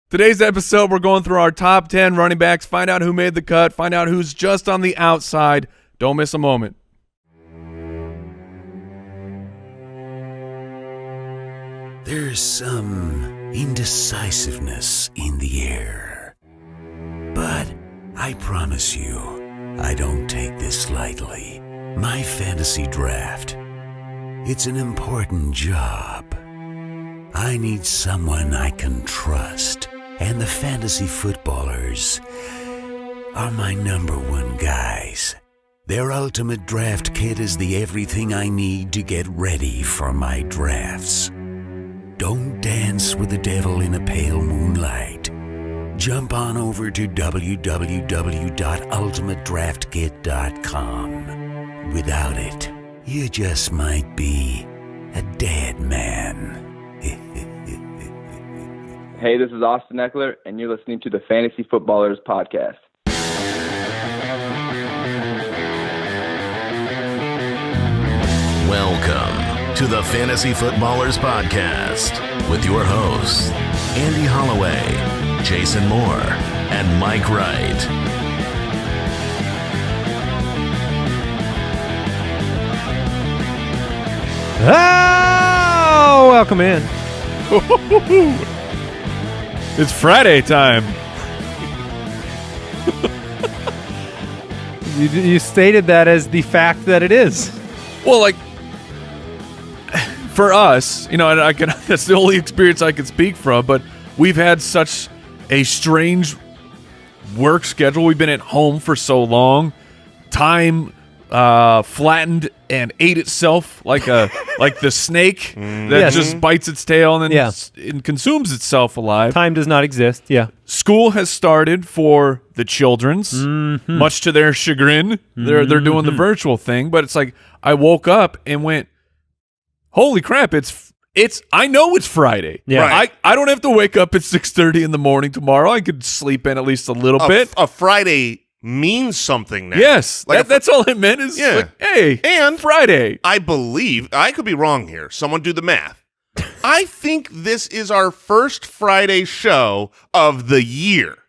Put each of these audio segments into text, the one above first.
Today's episode, we're going through our top 10 running backs, find out who made the cut, find out who's just on the outside. Don't miss a moment. There's some indecisiveness in the air. But I promise you, I don't take this lightly. My fantasy draft, it's an important job. I need someone I can trust. And the fantasy footballers are my #1 guys. Their ultimate draft kit is the everything I need to get ready for my drafts. Don't dance with the devil in a pale moonlight. Jump on over to www.ultimatedraftkit.com. Without it, you just might be a dead man. Hey, this is Austin Eckler, and you're listening to the Fantasy Footballers Podcast. Welcome to the Fantasy Footballers Podcast with your hosts, Andy Holloway, Jason Moore, and Mike Wright. Oh, welcome in. It's Friday time. You stated that as the fact that it is. Well, like, for us, you know, and that's the only experience I can speak from, but we've had such a strange work schedule. We've been at home for so long. Time flattened and ate itself like the snake that just bites its tail and then and consumes itself alive. Time does not exist. Yeah. School has started for the children's, much to their chagrin. They're doing the virtual thing, but it's like I woke up and went, "Holy crap! It's I know it's Friday. Yeah. Right. I don't have to wake up at 6:30 in the morning tomorrow. I could sleep in at least a little bit. A Friday means something now. Yes, like that's all it meant. Is like, hey, and Friday. I believe I could be wrong here. Someone do the math. I think this is our first Friday show of the year.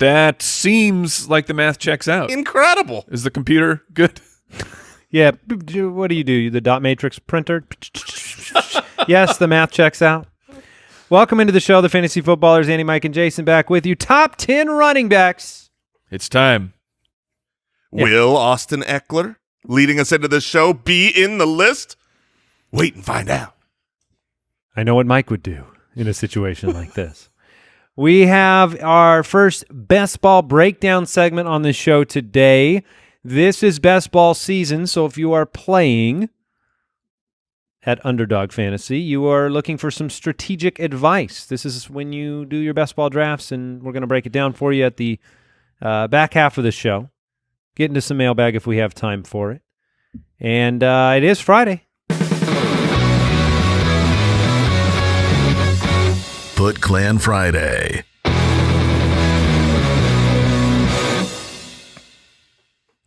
That seems like the math checks out. Incredible. Is the computer good? Yeah. What do? The dot matrix printer? Yes, the math checks out. Welcome into the show, the Fantasy Footballers. Andy, Mike, and Jason back with you. Top 10 running backs. It's time. Yeah. Will Austin Eckler, leading us into the show, be in the list? Wait and find out. I know what Mike would do in a situation like this. We have our first best ball breakdown segment on the show today. This is best ball season, so if you are playing at Underdog Fantasy, you are looking for some strategic advice. This is when you do your best ball drafts, and we're going to break it down for you at the back half of the show. Get into some mailbag if we have time for it. And it is Friday. Foot Clan Friday.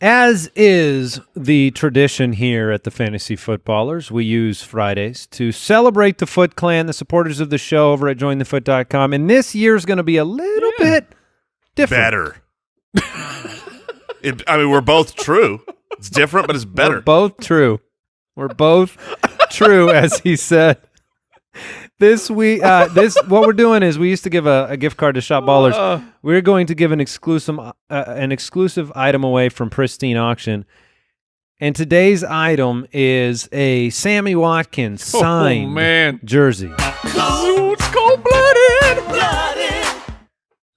As is the tradition here at the Fantasy Footballers, we use Fridays to celebrate the Foot Clan, the supporters of the show over at jointhefoot.com. And this year's going to be a little bit different. Better. We're both true. It's different, but it's better. We're both true. We're both true, as he said. This week, what we're doing is we used to give a gift card to Shop Ballers. We're going to give an exclusive item away from Pristine Auction, and today's item is a Sammy Watkins signed jersey. It's cold-blooded.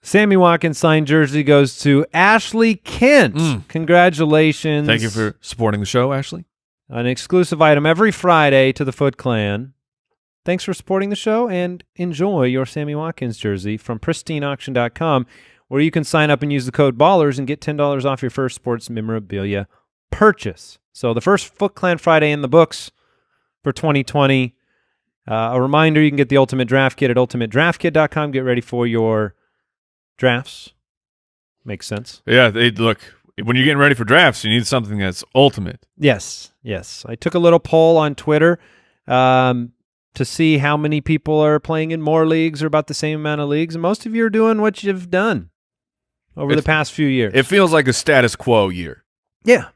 Sammy Watkins signed jersey goes to Ashley Kent. Congratulations! Thank you for supporting the show, Ashley. An exclusive item every Friday to the Foot Clan. Thanks for supporting the show, and enjoy your Sammy Watkins jersey from pristineauction.com, where you can sign up and use the code BALLERS and get $10 off your first sports memorabilia purchase. So the first Foot Clan Friday in the books for 2020. A reminder, you can get the Ultimate Draft Kit at ultimatedraftkit.com. Get ready for your drafts. Makes sense. Yeah, look, when you're getting ready for drafts, you need something that's ultimate. Yes. I took a little poll on Twitter. to see how many people are playing in more leagues or about the same amount of leagues. And most of you are doing what you've done over the past few years. It feels like a status quo year. Yeah.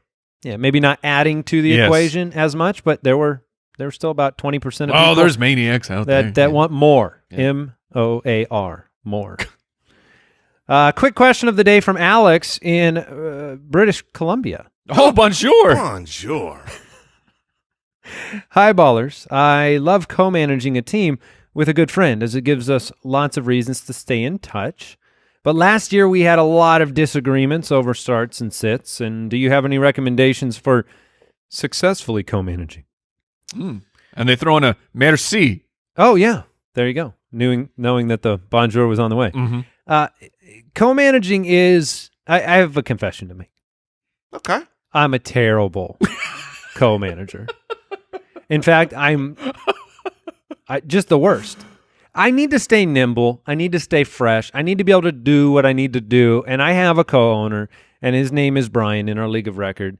Yeah, maybe not adding to the Yes. equation as much, but there were still about 20% of people Oh, there's maniacs out there. that want more. Yeah. MOAR, more. Quick question of the day from Alex in British Columbia. Oh, bonjour. Bonjour. Hi, ballers. I love co-managing a team with a good friend as it gives us lots of reasons to stay in touch. But last year we had a lot of disagreements over starts and sits. And do you have any recommendations for successfully co-managing? And they throw in a merci. Oh, yeah. There you go. Knowing that the bonjour was on the way. Mm-hmm. Co-managing is, I have a confession to make. Okay. I'm a terrible co-manager. In fact, I'm just the worst. I need to stay nimble. I need to stay fresh. I need to be able to do what I need to do. And I have a co-owner, and his name is Brian in our league of record.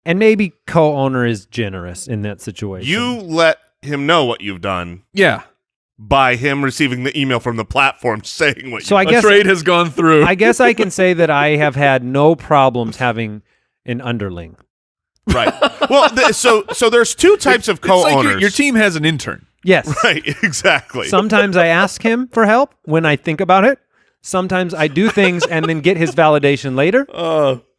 And maybe co-owner is generous in that situation. You let him know what you've done Yeah. by him receiving the email from the platform saying what So you've I A guess trade has gone through. I guess I can say that I have had no problems having an underling. Right. Well, so there's two types of It's like co-owners. your team has an intern. Yes. Right, exactly. Sometimes I ask him for help when I think about it. Sometimes I do things and then get his validation later.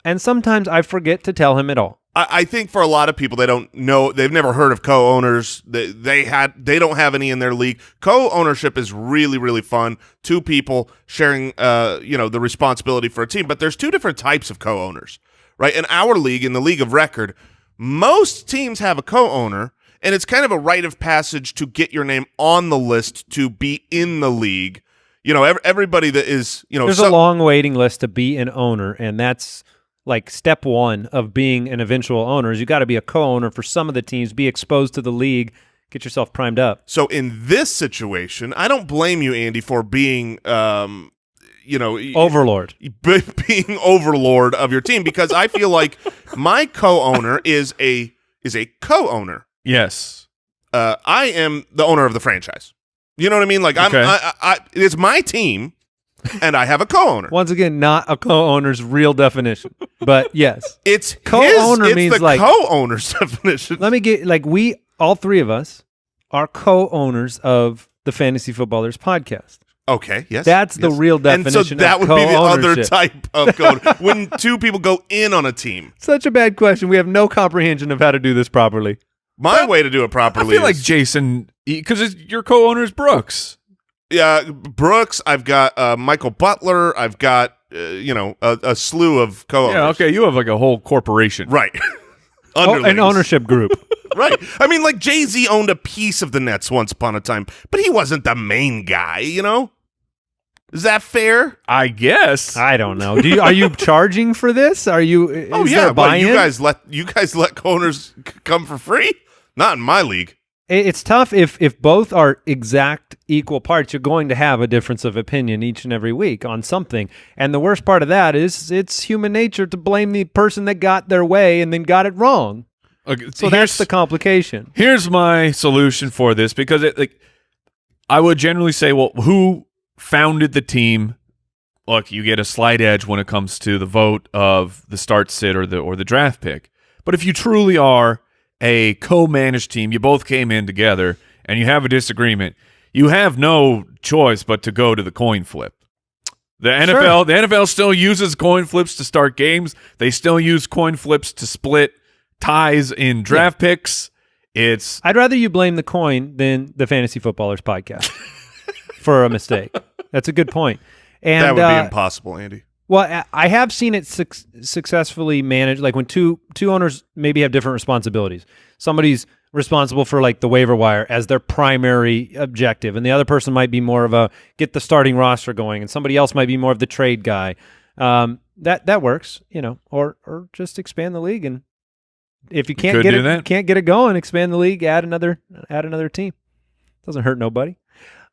And sometimes I forget to tell him at all. I think for a lot of people, they don't know, they've never heard of co-owners. They don't have any in their league. Co-ownership is really, really fun. Two people sharing, the responsibility for a team. But there's two different types of co-owners, right? In our league, in the league of record, most teams have a co-owner, and it's kind of a rite of passage to get your name on the list to be in the league. You know, everybody that is, There's a long waiting list to be an owner, and that's like step one of being an eventual owner is you got to be a co-owner for some of the teams, be exposed to the league, get yourself primed up. So in this situation, I don't blame you, Andy, for being, Overlord. being overlord of your team, because I feel like my co-owner is a co-owner. Yes. I am the owner of the franchise. You know what I mean? Like Okay. it's my team, and I have a co-owner. Once again, not a co-owner's real definition, but yes. It's Co-owner it's means the like- co-owner's definition. Let me get, we, all three of us, are co-owners of the Fantasy Footballers podcast. Okay, yes. That's the yes. real And so definition that of would be the other co-ownership. type of co-owner. When two people go in on a team. Such a bad question. We have no comprehension of how to do this properly. My way to do it I properly feel like is Jason, because your co-owner is Brooks. Brooks. I've got Michael Butler. I've got a slew of co-owners. Yeah, okay. You have like a whole corporation. Right. Oh, Underlings. an ownership group. Right. I mean, like Jay-Z owned a piece of the Nets once upon a time, but he wasn't the main guy, Is that fair? I guess. I don't know. Are you charging for this? Are you? Is there Well, buy-in? you guys let co-owners come for free? Not in my league. It's tough if both are exact equal parts. You're going to have a difference of opinion each and every week on something. And the worst part of that is it's human nature to blame the person that got their way and then got it wrong. Okay, So that's the complication. Here's my solution for this, because I would generally say, well, who founded the team? Look, you get a slight edge when it comes to the vote of the start sit or the draft pick. But if you truly are a co-managed team, you both came in together and you have a disagreement, you have no choice but to go to the coin flip. The NFL still uses coin flips to start games. They still use coin flips to split ties in draft picks. I'd rather you blame the coin than the Fantasy Footballers podcast for a mistake. That's a good point. And That would be impossible, Andy. Well, I have seen it successfully managed, like when two owners maybe have different responsibilities. Somebody's responsible for like the waiver wire as their primary objective, and the other person might be more of a get the starting roster going, and somebody else might be more of the trade guy. That works, or just expand the league, and if you can't get it going, expand the league, add another team. Doesn't hurt nobody.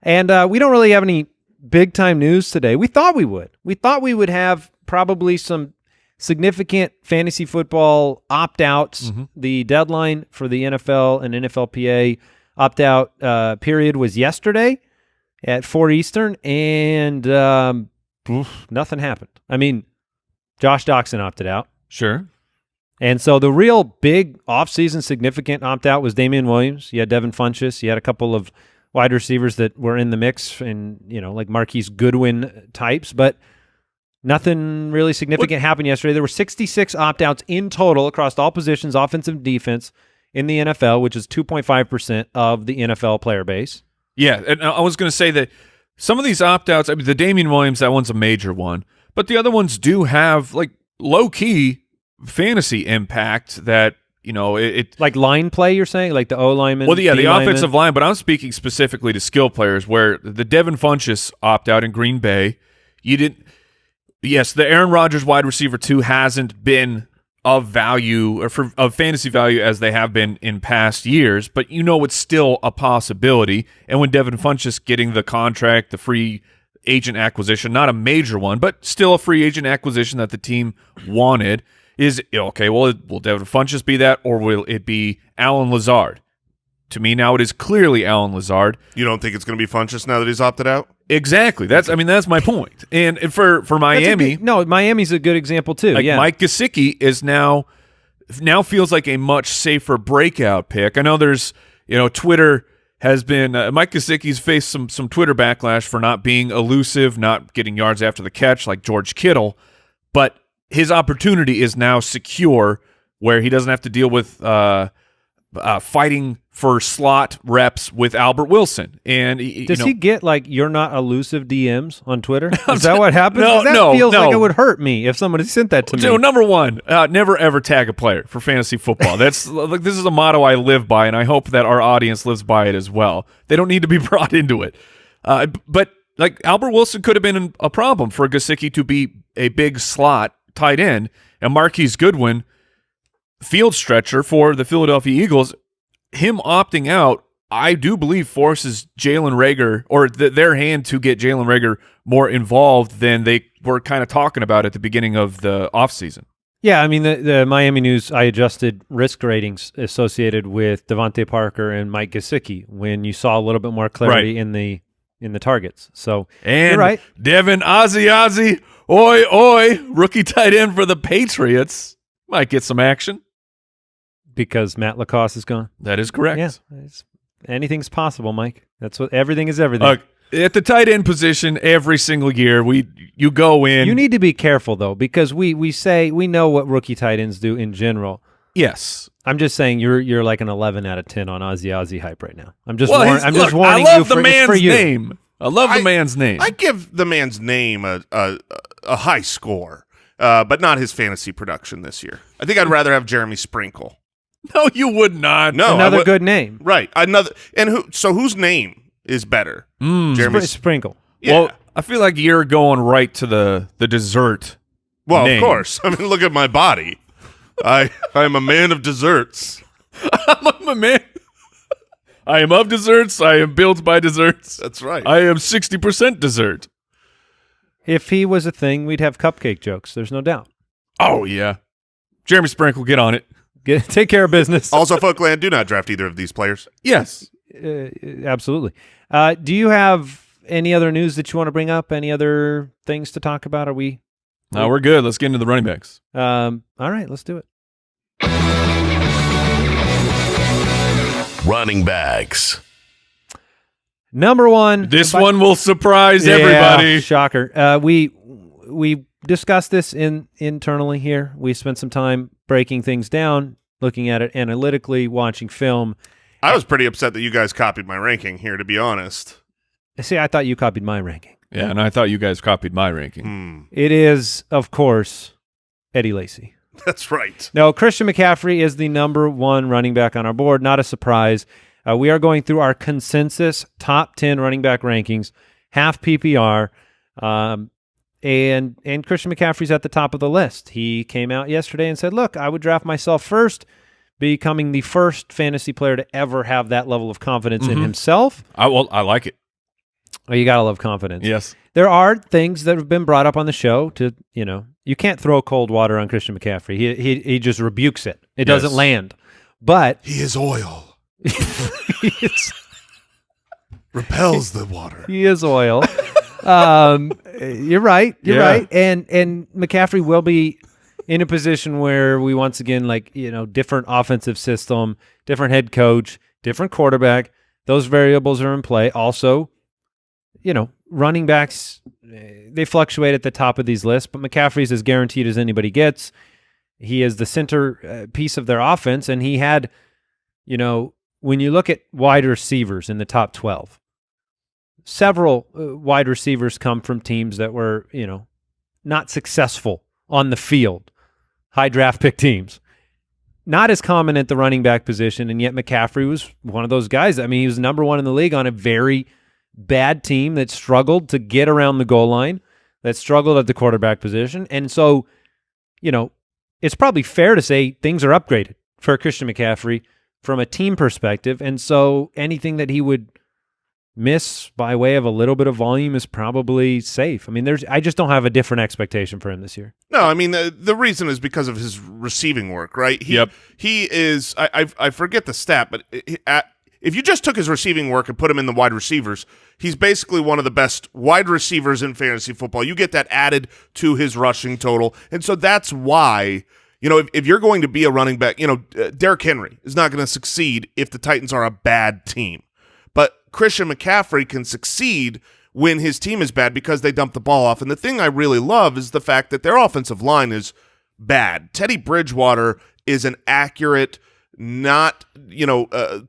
And we don't really have any big time news today. We thought we would. We thought we would have probably some significant fantasy football opt-outs. Mm-hmm. The deadline for the NFL and NFLPA Opt-out period was yesterday at 4 Eastern, and nothing happened. I mean, Josh Doxson opted out. Sure. And so the real big offseason significant opt-out was Damian Williams. You had Devin Funchess. You had a couple of wide receivers that were in the mix and, like Marquise Goodwin types, but nothing really significant happened yesterday. There were 66 opt-outs in total across all positions, offensive and defense, in the NFL, which is 2.5% of the NFL player base. Yeah, and I was going to say that some of these opt-outs, I mean, the Damian Williams, that one's a major one, but the other ones do have, like, low-key fantasy impact that, it like line play, you're saying? Like the O-lineman? Well, yeah, the D-lineman? offensive line, but I'm speaking specifically to skill players where the Devin Funchess opt-out in Green Bay, yes, the Aaron Rodgers wide receiver 2 hasn't been of value or of fantasy value as they have been in past years, but it's still a possibility. And when Devin Funchess getting the contract, the free agent acquisition, not a major one, but still a free agent acquisition that the team wanted, is okay. Well, will Devin Funchess be that, or will it be Allen Lazard? To me, now it is clearly Allen Lazard. You don't think it's going to be Funchess now that he's opted out? Exactly. That's my point. And for Miami, Miami's a good example too. like yeah, Mike Gesicki is now feels like a much safer breakout pick. I know there's Twitter has been Mike Gesicki's faced some Twitter backlash for not being elusive, not getting yards after the catch like George Kittle, but his opportunity is now secure where he doesn't have to deal with fighting for slot reps with Albert Wilson. And does he get like "you're not elusive" DMs on Twitter? Is that what happens? No, that feels like it would hurt me if somebody sent that to me. So number one, never ever tag a player for fantasy football. That's like this is a motto I live by, and I hope that our audience lives by it as well. They don't need to be brought into it. But like Albert Wilson could have been a problem for Gesicki to be a big slot tight end, and Marquise Goodwin, field stretcher for the Philadelphia Eagles. Him opting out, I do believe, forces Jalen Reagor or their hand to get Jalen Reagor more involved than they were kind of talking about at the beginning of the offseason. Yeah, I mean, the Miami News, I adjusted risk ratings associated with Devontae Parker and Mike Gesicki when you saw a little bit more clarity in the targets. So and you're right. Devin Ozzie, oi, rookie tight end for the Patriots, might get some action. Because Matt Lacoste is gone. That is correct. Yeah, anything's possible, Mike. That's what everything is. Everything. At the tight end position, every single year you go in. You need to be careful though, because we know what rookie tight ends do in general. Yes, I'm just saying you're like an 11 out of 10 on Ozzie hype right now. I'm just warning you the man's name. I love the man's name. I give the man's name a high score, but not his fantasy production this year. I think I'd rather have Jeremy Sprinkle. No, you would not. No, another good name, right? Another, and whose name is better? Jeremy Sprinkle. Yeah. Well, I feel like you're going right to the dessert. Well, name. Of course. I mean, look at my body. I am a man of desserts. I'm a man. I am of desserts. I am built by desserts. That's right. I am 60% dessert. If he was a thing, we'd have cupcake jokes. There's no doubt. Oh yeah, Jeremy Sprinkle, get on it. Take care of business. Also, Folkland, do not draft either of these players. Yes. Absolutely. Do you have any other news that you want to bring up? Any other things to talk about? Are we? No, we're good. Let's get into the running backs. All right, let's do it. Running backs. Number one. This one will surprise everybody. Shocker. We discussed this internally here. We spent some time breaking things down, looking at it analytically, watching film. I was pretty upset that you guys copied my ranking here, to be honest. See, I thought you copied my ranking. Yeah, and I thought you guys copied my ranking. It is, of course, Eddie Lacy. That's right. No, Christian McCaffrey is the number one running back on our board. Not a surprise. We are going through our consensus top 10 running back rankings, half PPR, and Christian McCaffrey's at the top of the list. He came out yesterday and said, look, I would draft myself first, becoming the first fantasy player to ever have that level of confidence in himself. I like it. Oh, you got to love confidence. Yes. There are things that have been brought up on the show to, you can't throw cold water on Christian McCaffrey. He just rebukes it. It doesn't land. But he is oil. Repels the water. He is oil. You're right. You're Yeah. right. And McCaffrey will be in a position where we once again, different offensive system, different head coach, different quarterback. Those variables are in play. Also, running backs, they fluctuate at the top of these lists, but McCaffrey's as guaranteed as anybody gets. He is the center piece of their offense, and he had, when you look at wide receivers in the top 12, several wide receivers come from teams that were, not successful on the field, high draft pick teams. Not as common at the running back position, and yet McCaffrey was one of those guys. I mean, he was number one in the league on a very bad team that struggled to get around the goal line, that struggled at the quarterback position. And so, it's probably fair to say things are upgraded for Christian McCaffrey from a team perspective. And so anything that he would miss by way of a little bit of volume is probably safe. I mean, I just don't have a different expectation for him this year. No, I mean, the reason is because of his receiving work, right? He is, I forget the stat, but if you just took his receiving work and put him in the wide receivers, he's basically one of the best wide receivers in fantasy football. You get that added to his rushing total. And so that's why, if you're going to be a running back, Derrick Henry is not going to succeed if the Titans are a bad team. But Christian McCaffrey can succeed when his team is bad because they dump the ball off. And the thing I really love is the fact that their offensive line is bad. Teddy Bridgewater is an accurate, not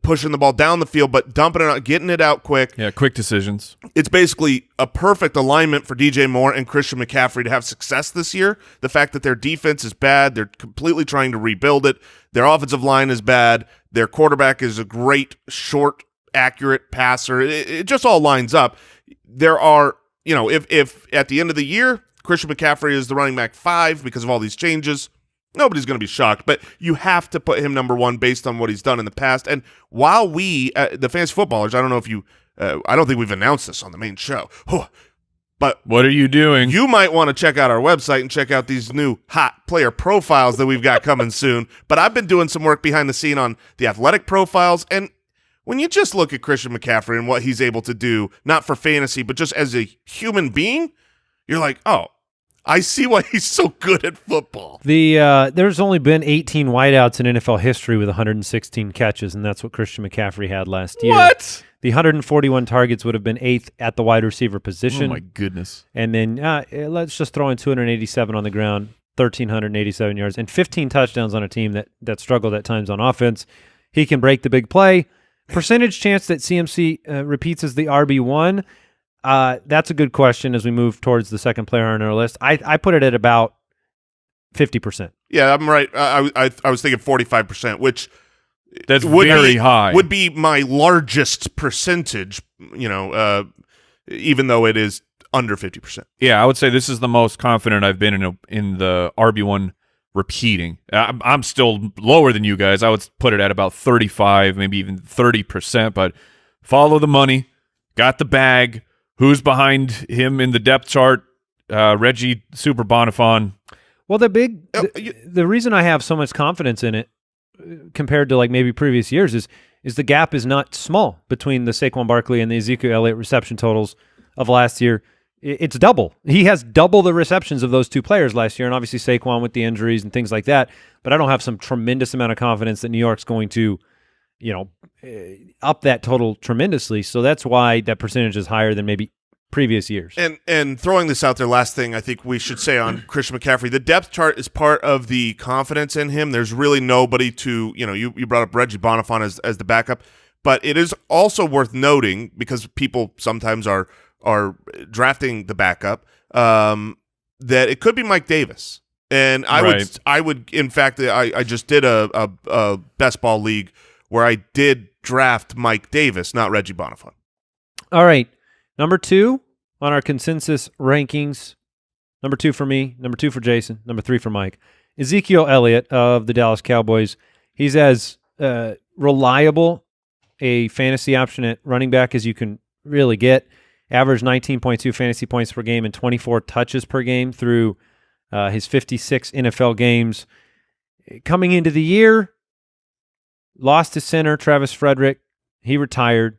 pushing the ball down the field, but dumping it out, getting it out quick. Yeah, quick decisions. It's basically a perfect alignment for DJ Moore and Christian McCaffrey to have success this year. The fact that their defense is bad, they're completely trying to rebuild it. Their offensive line is bad. Their quarterback is a great short, accurate passer. It just all lines up. There are, if at the end of the year Christian McCaffrey is the running back 5 because of all these changes, nobody's going to be shocked, but you have to put him number 1 based on what he's done in the past. And while we, the fantasy footballers, I don't know if you, I don't think we've announced this on the main show, but what are you doing? You might want to check out our website and check out these new hot player profiles that we've got coming soon. But I've been doing some work behind the scene on the athletic profiles, and when you just look at Christian McCaffrey and what he's able to do, not for fantasy, but just as a human being, you're like, oh, I see why he's so good at football. There's only been 18 wideouts in NFL history with 116 catches, and that's what Christian McCaffrey had last year. What? The 141 targets would have been 8th at the wide receiver position. Oh, my goodness. And then let's just throw in 287 on the ground, 1,387 yards, and 15 touchdowns on a team that struggled at times on offense. He can break the big play. Percentage chance that CMC repeats as the RB1, that's a good question as we move towards the second player on our list. I put it at about 50%. Yeah, I'm right. I was thinking 45%, which that's very high. Would be my largest percentage, even though it is under 50%. Yeah, I would say this is the most confident I've been in the RB1 repeating. I'm still lower than you guys. I would put it at about 35, maybe even 30%, but follow the money. Got the bag. Who's behind him in the depth chart? Reggie Super Bonifon. Well, the reason I have so much confidence in it compared to like maybe previous years is the gap is not small between the Saquon Barkley and the Ezekiel Elliott reception totals of last year. It's double. He has double the receptions of those two players last year, and obviously Saquon with the injuries and things like that. But I don't have some tremendous amount of confidence that New York's going to, up that total tremendously. So that's why that percentage is higher than maybe previous years. And throwing this out there, last thing I think we should say on Christian McCaffrey, the depth chart is part of the confidence in him. There's really nobody to, you brought up Reggie Bonifon as the backup, but it is also worth noting, because people sometimes are drafting the backup, that it could be Mike Davis. And I would in fact, I just did a best ball league where I did draft Mike Davis, not Reggie Bonifon. All right. Number 2 on our consensus rankings. Number 2 for me, number 2 for Jason, number 3 for Mike. Ezekiel Elliott of the Dallas Cowboys. He's as reliable a fantasy option at running back as you can really get. Averaged 19.2 fantasy points per game and 24 touches per game through his 56 NFL games. Coming into the year, lost his center, Travis Frederick. He retired.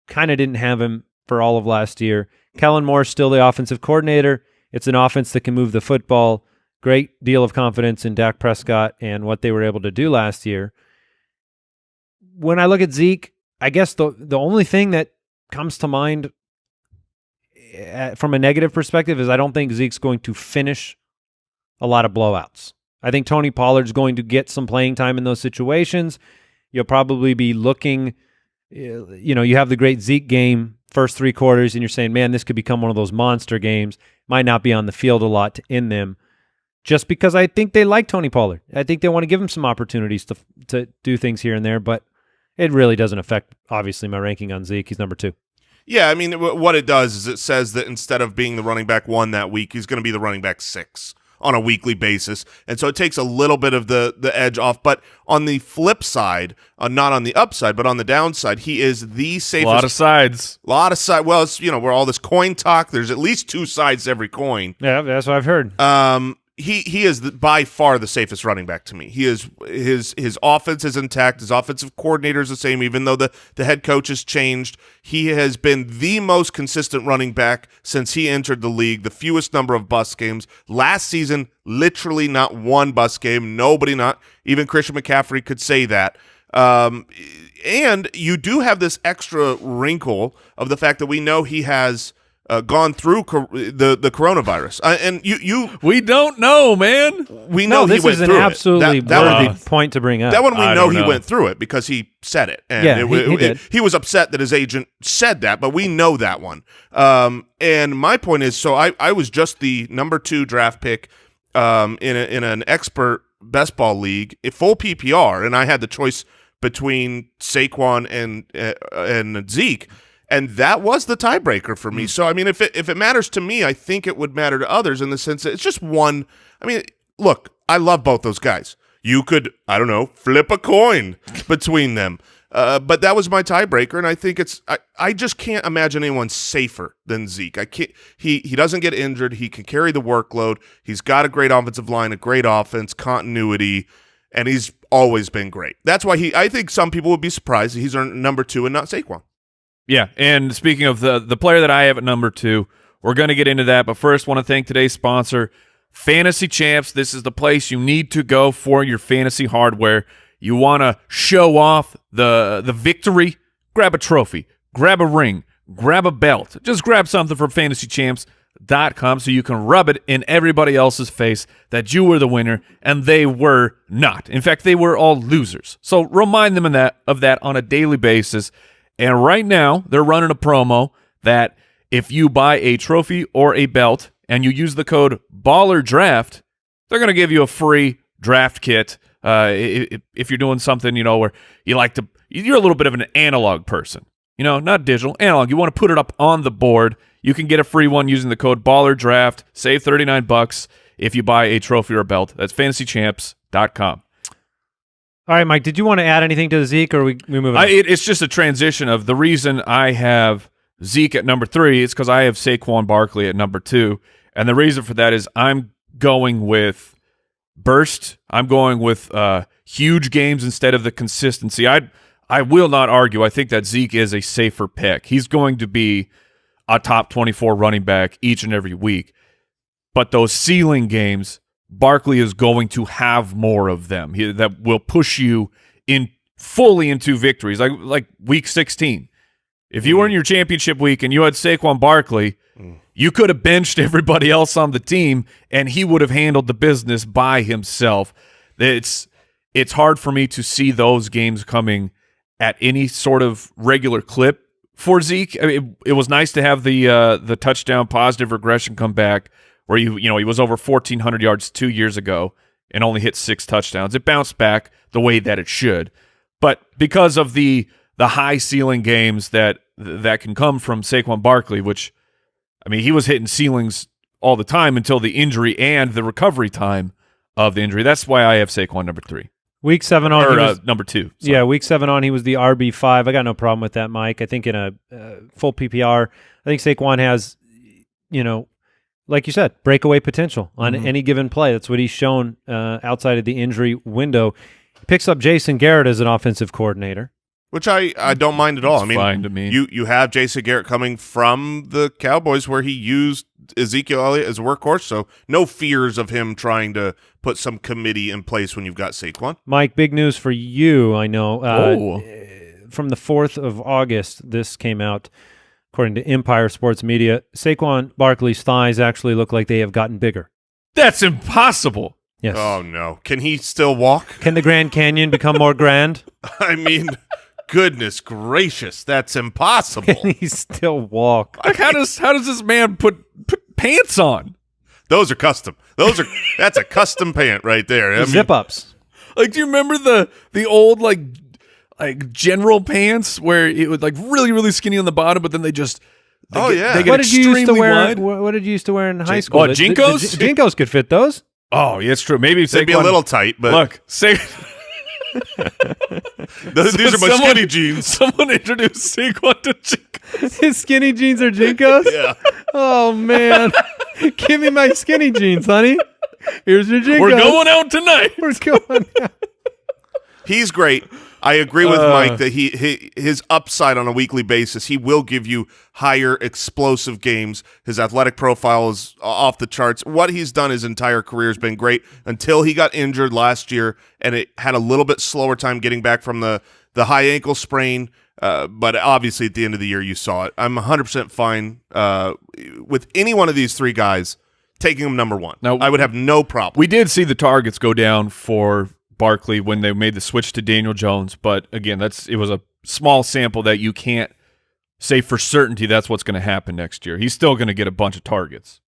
Kind of didn't have him for all of last year. Kellen Moore's still the offensive coordinator. It's an offense that can move the football. Great deal of confidence in Dak Prescott and what they were able to do last year. When I look at Zeke, I guess the only thing that comes to mind from a negative perspective is I don't think Zeke's going to finish a lot of blowouts. I think Tony Pollard's going to get some playing time in those situations. You'll probably be looking, you have the great Zeke game, first 3 quarters, and you're saying, man, this could become one of those monster games. Might not be on the field a lot to end them. Just because I think they like Tony Pollard. I think they want to give him some opportunities to do things here and there, but it really doesn't affect, obviously, my ranking on Zeke. He's number 2. Yeah, I mean, what it does is it says that instead of being the running back 1 that week, he's going to be the running back 6 on a weekly basis. And so it takes a little bit of the edge off. But on the flip side, not on the upside, but on the downside, he is the safest. A lot of sides. Well, it's, we're all this coin talk. There's at least 2 sides to every coin. Yeah, that's what I've heard. He is by far the safest running back to me. He is his offense is intact. His offensive coordinator is the same, even though the head coach has changed. He has been the most consistent running back since he entered the league. The fewest number of bust games last season. Literally not one bust game. Nobody, not even Christian McCaffrey, could say that. And you do have this extra wrinkle of the fact that we know he has gone through the coronavirus, and we don't know, man. We know this he went is an through absolutely it. That worthy point to bring up. That one we I know don't he know. went through it because he said it, and Yeah, he did. he was upset that his agent said that, but we know that one. And my point is, so I was just the number 2 draft pick in an expert best ball league, a full PPR, and I had the choice between Saquon and Zeke. And that was the tiebreaker for me. So, I mean, if it matters to me, I think it would matter to others in the sense that it's just one. I mean, look, I love both those guys. You could, I don't know, flip a coin between them. But that was my tiebreaker, and I think I just can't imagine anyone safer than Zeke. I can't. He doesn't get injured. He can carry the workload. He's got a great offensive line, a great offense, continuity, and he's always been great. That's why I think some people would be surprised that he's number 2 and not Saquon. Yeah, and speaking of the player that I have at number 2, we're going to get into that. But first, want to thank today's sponsor, Fantasy Champs. This is the place you need to go for your fantasy hardware. You want to show off the victory? Grab a trophy, grab a ring, grab a belt. Just grab something from fantasychamps.com so you can rub it in everybody else's face that you were the winner and they were not. In fact, they were all losers. So remind them of that on a daily basis. And right now, they're running a promo that if you buy a trophy or a belt and you use the code BallerDraft, they're going to give you a free draft kit. If you're doing something, where you're a little bit of an analog person, not digital, analog. You want to put it up on the board. You can get a free one using the code BallerDraft. Save $39 if you buy a trophy or a belt. That's fantasychamps.com. All right, Mike, did you want to add anything to Zeke, or we move on? It's just a transition of the reason I have Zeke at number 3 is because I have Saquon Barkley at number 2, and the reason for that is I'm going with burst. I'm going with huge games instead of the consistency. I will not argue. I think that Zeke is a safer pick. He's going to be a top 24 running back each and every week, but those ceiling games, Barkley is going to have more of them that will push you fully into victories, like week 16. If you were in your championship week and you had Saquon Barkley, you could have benched everybody else on the team, and he would have handled the business by himself. It's hard for me to see those games coming at any sort of regular clip for Zeke. I mean, it was nice to have the touchdown positive regression come back, where he was over 1,400 yards 2 years ago and only hit 6 touchdowns. It bounced back the way that it should. But because of the high ceiling games that can come from Saquon Barkley, which, I mean, he was hitting ceilings all the time until the injury and the recovery time of the injury. That's why I have Saquon number 3. Week 7 on, number 2. Sorry. Yeah, week 7 on, he was the RB5. I got no problem with that, Mike. I think in a full PPR, I think Saquon has, like you said, breakaway potential on any given play. That's what he's shown outside of the injury window. Picks up Jason Garrett as an offensive coordinator. Which I don't mind at all. It's I mean, fine to me. You have Jason Garrett coming from the Cowboys where he used Ezekiel Elliott as a workhorse, so no fears of him trying to put some committee in place when you've got Saquon. Mike, big news for you, I know. Oh. From the 4th of August, this came out, according to Empire Sports Media. Saquon Barkley's thighs actually look like they have gotten bigger. That's impossible. Yes. Oh, no. Can he still walk? Can the Grand Canyon become more grand? I mean, goodness gracious, that's impossible. Can he still walk? Like, how does this man put pants on? Those are custom. That's a custom pant right there. I mean, Zip-ups. Like, do you remember the old like general pants where it was like really, really skinny on the bottom, but then they get What did you used to wear? wide? What did you used to wear in high school? Oh, Jinkos? The Jinkos could fit those. Oh, yeah, it's true. Maybe they'd be a little tight, but look. These are my skinny jeans. Someone introduced Saquon to Jinkos. His skinny jeans are Jinkos? Yeah. Oh, man. Give me my skinny jeans, honey. Here's your Jinkos. We're going out tonight. We're going out. He's great. I agree with Mike that his upside on a weekly basis, he will give you higher explosive games. His athletic profile is off the charts. What he's done his entire career has been great until he got injured last year, and it had a little bit slower time getting back from the high ankle sprain. But obviously at the end of the year you saw it. I'm 100% fine with any one of these three guys taking him number one. Now, I would have no problem. We did see the targets go down for Barkley when they made the switch to Daniel Jones, but again, it was a small sample that you can't say for certainty that's what's going to happen next year. He's still going to get a bunch of targets.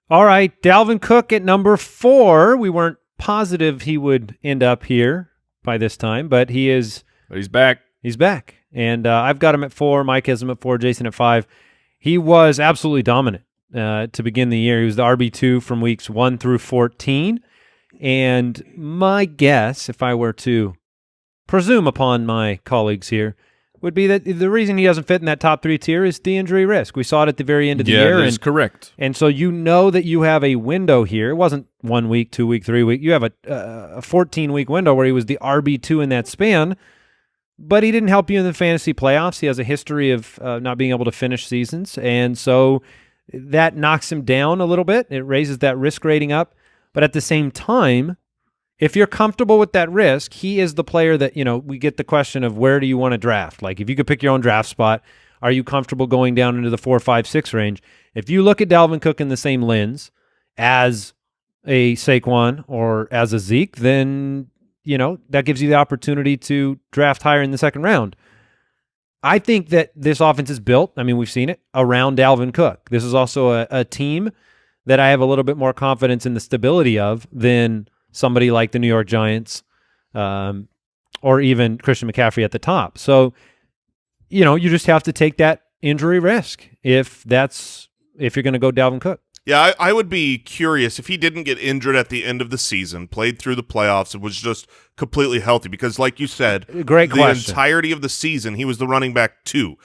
All right, Dalvin Cook at number 4. We weren't positive he would end up here by this time, but he's back. He's back, and I've got him at 4. Mike has him at 4. Jason at 5. He was absolutely dominant to begin the year. He was the RB2 from weeks 1 through 14. And my guess, if I were to presume upon my colleagues here, would be that the reason he doesn't fit in that top 3 tier is the injury risk. We saw it at the very end of the year. Yeah, that's correct. And so you know that you have a window here. It wasn't 1 week, 2 week, 3 week. You have a 14-week window where he was the RB2 in that span, but he didn't help you in the fantasy playoffs. He has a history of not being able to finish seasons, and so that knocks him down a little bit. It raises that risk rating up. But at the same time, if you're comfortable with that risk, he is the player that, we get the question of where do you want to draft? Like if you could pick your own draft spot, are you comfortable going down into the 4, 5, 6 range? If you look at Dalvin Cook in the same lens as a Saquon or as a Zeke, then, that gives you the opportunity to draft higher in the second round. I think that this offense is built, we've seen it, around Dalvin Cook. This is also a team that I have a little bit more confidence in the stability of than somebody like the New York Giants or even Christian McCaffrey at the top. So, you just have to take that injury risk if you're going to go Dalvin Cook. Yeah, I would be curious if he didn't get injured at the end of the season, played through the playoffs, and was just completely healthy. Because like you said, Great the question. entirety of the season, he was the running back 2.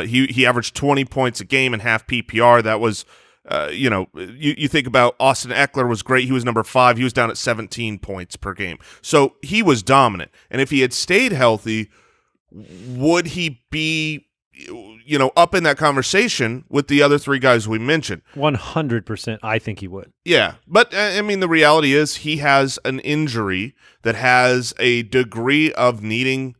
He averaged 20 points a game in half PPR. That was you think about Austin Eckler was great. He was number 5. He was down at 17 points per game. So he was dominant. And if he had stayed healthy, would he be, up in that conversation with the other 3 guys we mentioned? 100%. I think he would. Yeah. But, the reality is he has an injury that has a degree of needing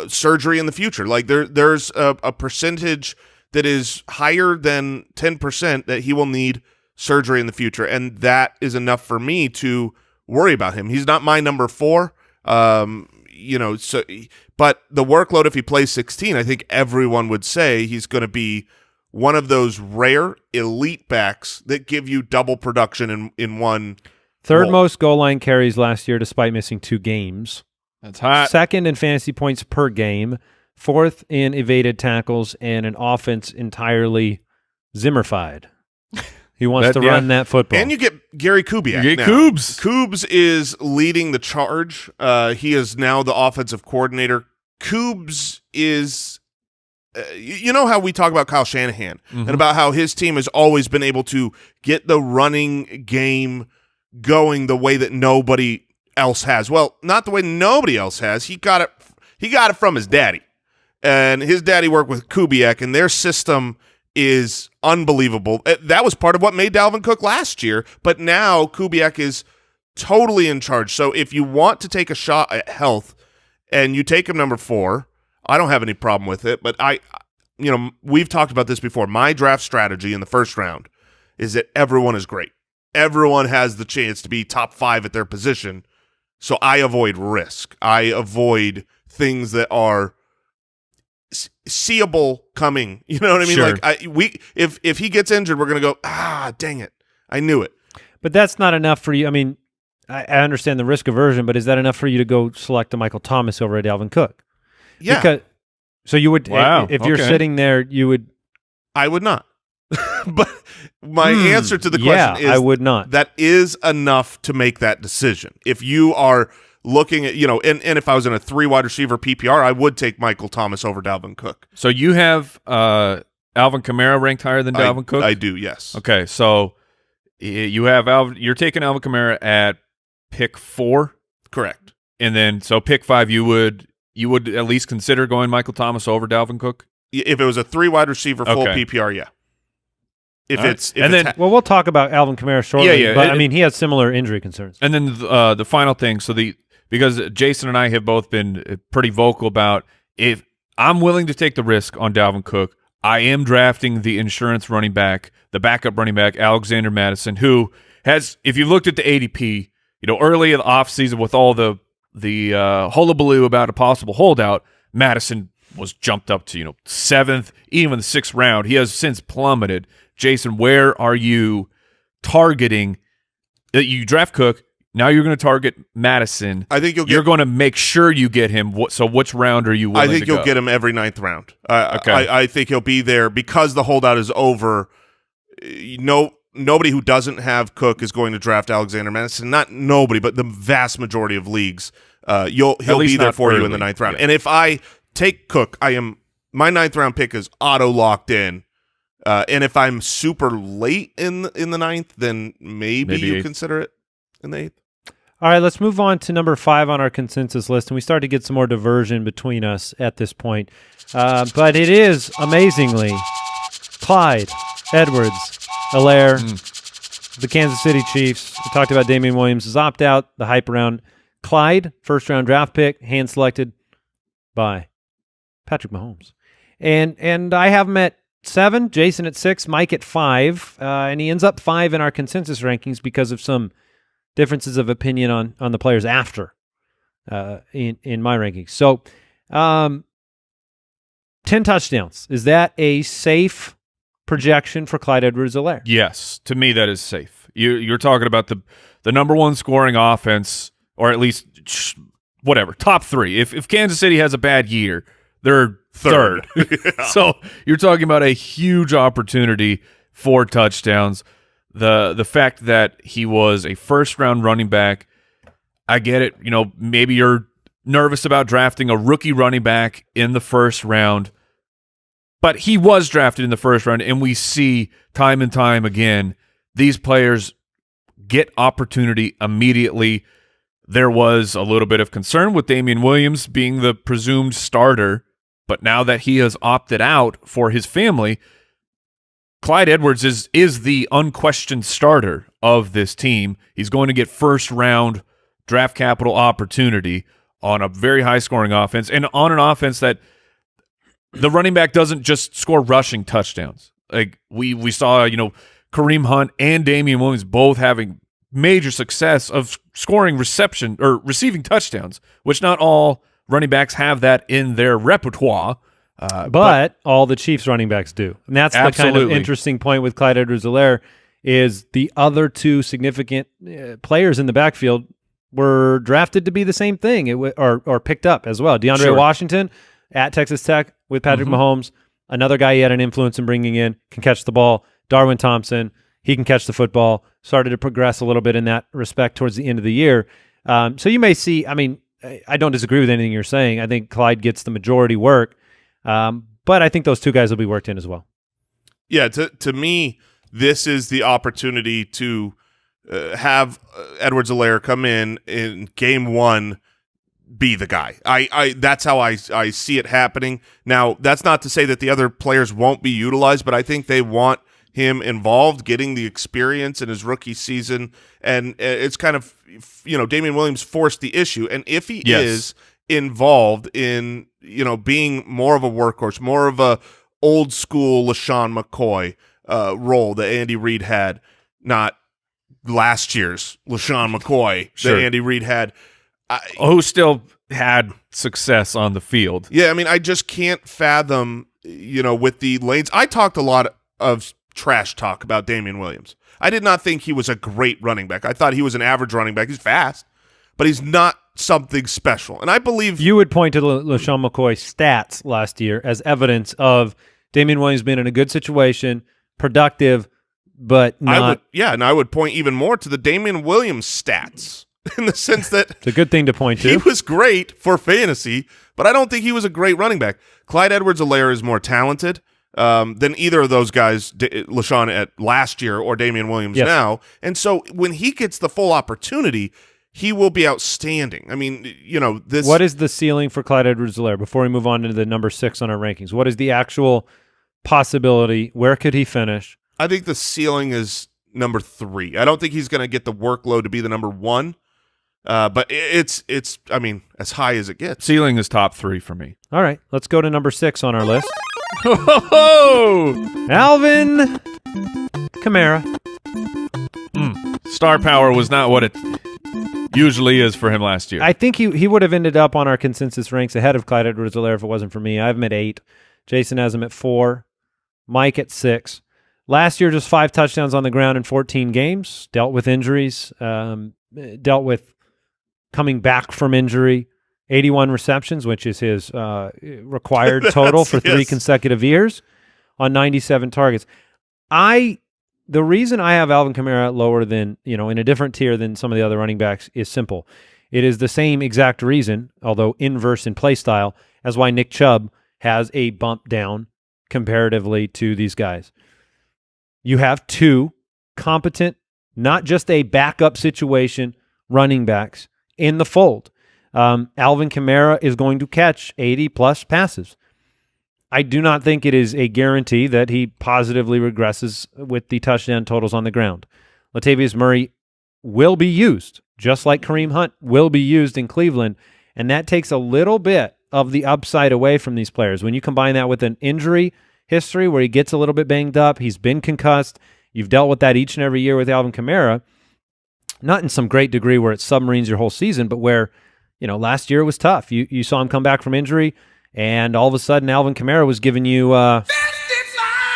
surgery in the future. Like there's a percentage that is higher than 10% that he will need surgery in the future, and that is enough for me to worry about him. He's not my number 4, but the workload, if he plays 16, I think everyone would say he's going to be one of those rare elite backs that give you double production in one. Third most goal line carries last year despite missing 2 games. That's hot. Second in fantasy points per game. 4th in evaded tackles, and an offense entirely Zimmerfied. He wants to run that football. And you get Gary Kubiak. You get now. Kubes. Kubes is leading the charge. He is now the offensive coordinator. Kubes is, you know how we talk about Kyle Shanahan and about how his team has always been able to get the running game going the way that nobody else has. Well, not the way nobody else has. He got it from his daddy. And his daddy worked with Kubiak, and their system is unbelievable. That was part of what made Dalvin Cook last year, but now Kubiak is totally in charge. So if you want to take a shot at health and you take him number 4, I don't have any problem with it, but we've talked about this before. My draft strategy in the first round is that everyone is great. Everyone has the chance to be top 5 at their position. So I avoid risk. I avoid things that are seeable coming. You know what I mean? Sure. Like if he gets injured, we're going to go, dang it. I knew it. But that's not enough for you. I mean, I understand the risk aversion, but is that enough for you to go select a Michael Thomas over a Dalvin Cook? Yeah. So you would, Wow, if you're okay. sitting there, you would. I would not. But my answer to the question is I would not. That is enough to make that decision. If you are looking at, and if I was in a 3 wide receiver PPR, I would take Michael Thomas over Dalvin Cook. So you have Alvin Kamara ranked higher than Dalvin Cook? I do, yes. Okay, so you have you're taking Alvin Kamara at pick 4, Correct. and then so pick 5 you would at least consider going Michael Thomas over Dalvin Cook? If it was a 3 wide receiver full Okay. PPR, yeah. If All right. it's And then- Well, we'll talk about Alvin Kamara shortly. Yeah, But I mean, he has similar injury concerns. And then the final thing, because Jason and I have both been pretty vocal about, if I'm willing to take the risk on Dalvin Cook, I am drafting the insurance running back, the backup running back, Alexander Madison, who has, if you looked at the ADP, early in the offseason with all the hullabaloo about a possible holdout, Madison was jumped up to 7th, even the 6th round. He has since plummeted. Jason, where are you targeting? You draft Cook. Now you're going to target Madison. I think you're going to make sure you get him. So which round are you willing I think to you'll go? get him every 9th round. Okay. I think he'll be there because the holdout is over. Nobody who doesn't have Cook is going to draft Alexander Madison. Not nobody, but the vast majority of leagues. He'll least be there not for you in the early. 9th round. Yeah. And if I take Cook, my 9th round pick is auto locked in. And if I'm super late in the 9th, then maybe you 8th. consider it in the 8th. All right, let's move on to number 5 on our consensus list, and we start to get some more diversion between us at this point. But it is, amazingly, Clyde Edwards-Helaire, the Kansas City Chiefs. We talked about Damian Williams' opt-out, the hype around Clyde, first-round draft pick, hand-selected by Patrick Mahomes. And I have him at 7, Jason at 6, Mike at 5, and he ends up 5 in our consensus rankings because of some differences of opinion on the players after in my rankings. So 10 touchdowns. Is that a safe projection for Clyde Edwards-Helaire? Yes, to me that is safe. You're talking about the number 1 scoring offense, or at least whatever, top 3. If Kansas City has a bad year, they're third. So you're talking about a huge opportunity for touchdowns. The fact that he was a first-round running back, I get it. Maybe you're nervous about drafting a rookie running back in the first round, but he was drafted in the first round, and we see time and time again these players get opportunity immediately. There was a little bit of concern with Damian Williams being the presumed starter, but now that he has opted out for his family, Clyde Edwards is the unquestioned starter of this team. He's going to get first-round draft capital opportunity on a very high-scoring offense, and on an offense that the running back doesn't just score rushing touchdowns. Like we saw, Kareem Hunt and Damian Williams both having major success of scoring reception or receiving touchdowns, which not all running backs have that in their repertoire. But all the Chiefs running backs do. And that's the kind of Absolutely. interesting point with Clyde Edwards-Helaire is the other 2 significant players in the backfield were drafted to be the same thing or picked up as well. DeAndre Sure. Washington at Texas Tech with Patrick Mahomes, another guy he had an influence in bringing in, can catch the ball. Darwin Thompson, he can catch the football, started to progress a little bit in that respect towards the end of the year. So you may see, I don't disagree with anything you're saying. I think Clyde gets the majority work. But I think those 2 guys will be worked in as well. Yeah, to me, this is the opportunity to have Edwards-Helaire come in game one, be the guy. That's how I see it happening. Now, that's not to say that the other players won't be utilized, but I think they want him involved, getting the experience in his rookie season, and it's kind of, Damian Williams forced the issue, and if he is involved in, being more of a workhorse, more of a old school LaShawn McCoy role that Andy Reid had, not last year's LaShawn McCoy that Andy Reid had, who still had success on the field. Yeah, I mean, I just can't fathom, with the lanes. I talked a lot of trash talk about Damian Williams. I did not think he was a great running back. I thought he was an average running back. He's fast, but he's not something special. And I believe you would point to LaShawn McCoy's stats last year as evidence of Damian Williams being in a good situation, productive, but not. And I would point even more to the Damian Williams stats in the sense that it's a good thing to point to. He was great for fantasy, but I don't think he was a great running back. Clyde Edwards-Helaire is more talented than either of those guys, LaShawn at last year or Damian Williams now. And so when he gets the full opportunity, he will be outstanding. I mean, this. What is the ceiling for Clyde Edwards-Helaire before we move on to the number 6 on our rankings? What is the actual possibility? Where could he finish? I think the ceiling is number 3. I don't think he's going to get the workload to be the number 1. But it's I mean, as high as it gets. Ceiling is top 3 for me. All right, let's go to number 6 on our list. Oh, Alvin Kamara. Star power was not what it usually is for him last year. I think he would have ended up on our consensus ranks ahead of Clyde Edwards-Helaire if it wasn't for me. I have him at 8. Jason has him at 4. Mike at 6. Last year, just 5 touchdowns on the ground in 14 games. Dealt with injuries. Dealt with coming back from injury. 81 receptions, which is his required total for 3 consecutive years on 97 targets. The reason I have Alvin Kamara lower than, in a different tier than some of the other running backs is simple. It is the same exact reason, although inverse in play style, as why Nick Chubb has a bump down comparatively to these guys. You have 2 competent, not just a backup situation, running backs in the fold. Alvin Kamara is going to catch 80-plus passes. I do not think it is a guarantee that he positively regresses with the touchdown totals on the ground. Latavius Murray will be used, just like Kareem Hunt will be used in Cleveland, and that takes a little bit of the upside away from these players. When you combine that with an injury history where he gets a little bit banged up, he's been concussed, you've dealt with that each and every year with Alvin Kamara, not in some great degree where it submarines your whole season, but where, last year it was tough. You saw him come back from injury, and all of a sudden Alvin Kamara was giving you that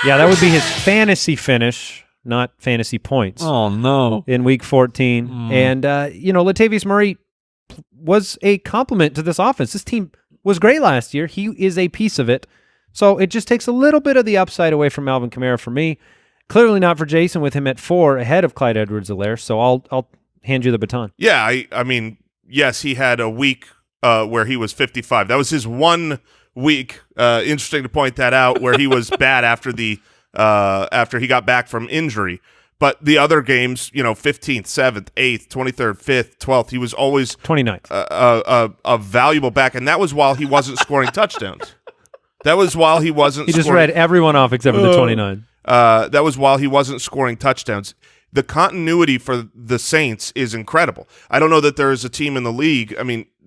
would be his fantasy finish, not fantasy points. Oh, no. In week 14. And, Latavius Murray was a compliment to this offense. This team was great last year. He is a piece of it. So it just takes a little bit of the upside away from Alvin Kamara for me. Clearly not for Jason with him at 4 ahead of Clyde Edwards-Helaire. So I'll hand you the baton. Yeah, I mean, yes, he had a week where he was 55. That was his 1 week. Interesting to point that out, where he was bad after he got back from injury. But the other games, 15th, 7th, 8th, 23rd, 5th, 12th, he was always 29th. A valuable back, and that was while he wasn't scoring touchdowns. That was while he wasn't. He just read everyone off except for the 29. That was while he wasn't scoring touchdowns. The continuity for the Saints is incredible. I don't know that there is a team in the league,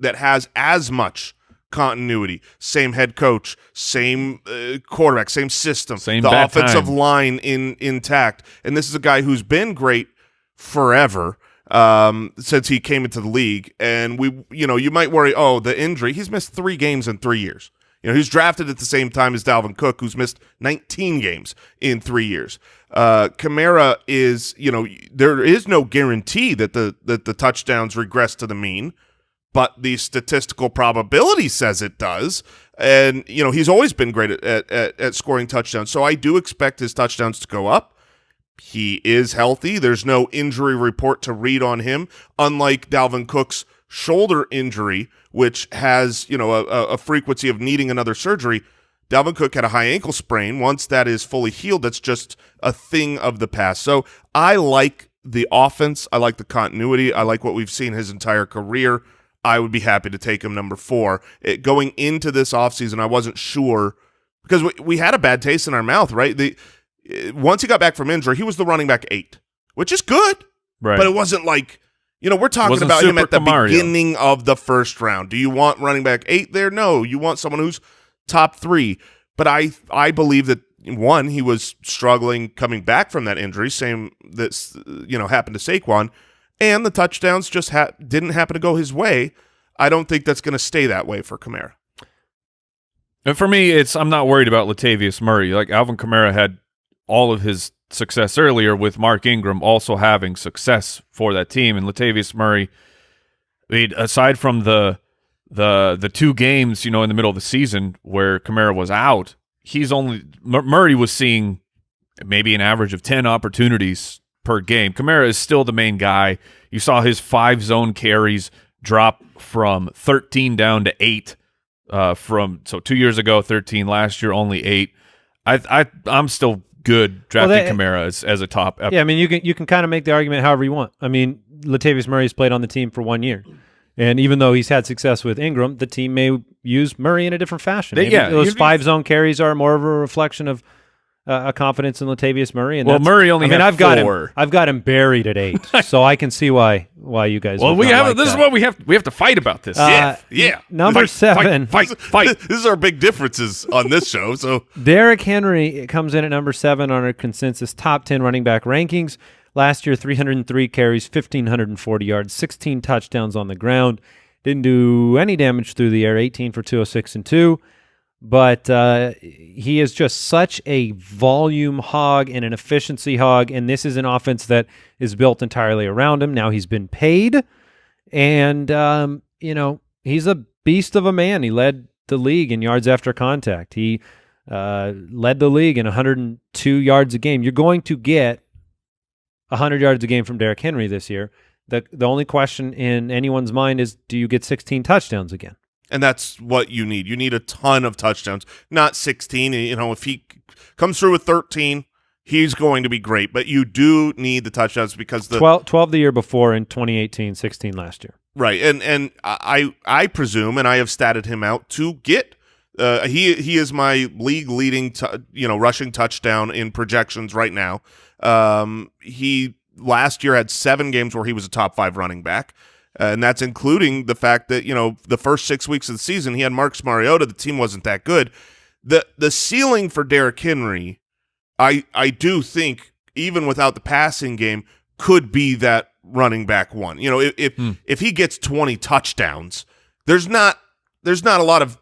that has as much continuity. Same head coach, same quarterback, same system, same the offensive time. line intact. And this is a guy who's been great forever since he came into the league. And you might worry, the injury. He's missed 3 games in 3 years. He's drafted at the same time as Dalvin Cook, who's missed 19 games in 3 years. Kamara is, there is no guarantee that the touchdowns regress to the mean, but the statistical probability says it does. And, he's always been great at scoring touchdowns. So I do expect his touchdowns to go up. He is healthy. There's no injury report to read on him, unlike Dalvin Cook's shoulder injury, which has, a frequency of needing another surgery. Dalvin Cook had a high ankle sprain. Once that is fully healed, that's just a thing of the past. So I like the offense. I like the continuity. I like what we've seen his entire career. I would be happy to take him number 4. Going into this offseason, I wasn't sure because we had a bad taste in our mouth, right? Once he got back from injury, he was the running back 8, which is good. Right. But it wasn't like, we're talking Wasn't about him Super at the Camario. beginning of the first round. Do you want running back 8 there? No. You want someone who's top 3. But I believe that, one, he was struggling coming back from that injury, same that happened to Saquon, and the touchdowns just didn't happen to go his way. I don't think that's going to stay that way for Kamara. And for me, I'm not worried about Latavius Murray. Like Alvin Kamara had all of his success earlier with Mark Ingram also having success for that team, and Latavius Murray, I mean, aside from the 2 games, in the middle of the season where Kamara was out, Murray was seeing maybe an average of 10 opportunities per game. Kamara is still the main guy. You saw his 5 zone carries drop from 13 down to 8 so 2 years ago, 13, last year only 8. I'm still good drafting Kamara as a top. Yeah, I mean, you can kind of make the argument however you want. I mean, Latavius Murray's played on the team for 1 year. And even though he's had success with Ingram, the team may use Murray in a different fashion. Those 5 zone carries are more of a reflection of a confidence in Latavius Murray. And Murray only had 4. I've got him buried at 8, so I can see why you guys. Well, this is what we have to fight about this. Yeah. Number 7. Fight. This is our big differences on this show. So Derrick Henry comes in at number 7 on our consensus top 10 running back rankings. Last year, 303 carries, 1,540 yards, 16 touchdowns on the ground. Didn't do any damage through the air, 18 for 206 and 2. But he is just such a volume hog and an efficiency hog, and this is an offense that is built entirely around him. Now he's been paid, and, he's a beast of a man. He led the league in yards after contact. He led the league in 102 yards a game. You're going to get 100 yards a game from Derrick Henry this year. The only question in anyone's mind is, do you get 16 touchdowns again? And that's what you need. You need a ton of touchdowns, not 16. If he comes through with 13, he's going to be great. But you do need the touchdowns because 12 the year before in 2018, 16 last year. Right, and I presume, and I have statted him out to get. He is my league leading rushing touchdown in projections right now. He last year had 7 games where he was a top 5 running back. And that's including the fact that, the first 6 weeks of the season, he had Marcus Mariota. The team wasn't that good. The ceiling for Derrick Henry, I do think, even without the passing game, could be that running back 1. If he gets 20 touchdowns, there's not a lot of,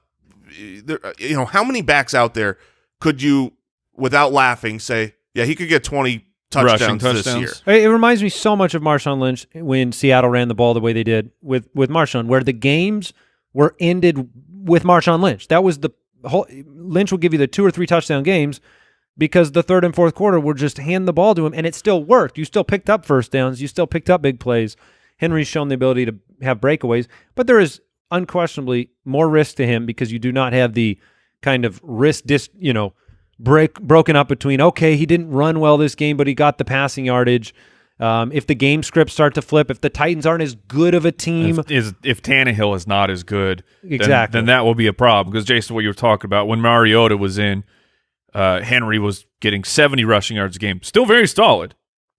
how many backs out there could you, without laughing, say, yeah, he could get 20 touchdowns this year. It reminds me so much of Marshawn Lynch when Seattle ran the ball the way they did with Marshawn, where the games were ended with Marshawn Lynch. That was the whole. Lynch will give you the 2 or 3 touchdown games because the third and fourth quarter would just hand the ball to him, and it still worked. You still picked up first downs. You still picked up big plays. Henry's shown the ability to have breakaways, but there is unquestionably more risk to him because you do not have the kind of risk broken up between, okay, he didn't run well this game, but he got the passing yardage. If the game scripts start to flip, if the Titans aren't as good of a team. If Tannehill is not as good, exactly, then that will be a problem. Because, Jason, what you were talking about, when Mariota was in, Henry was getting 70 rushing yards a game. Still very solid,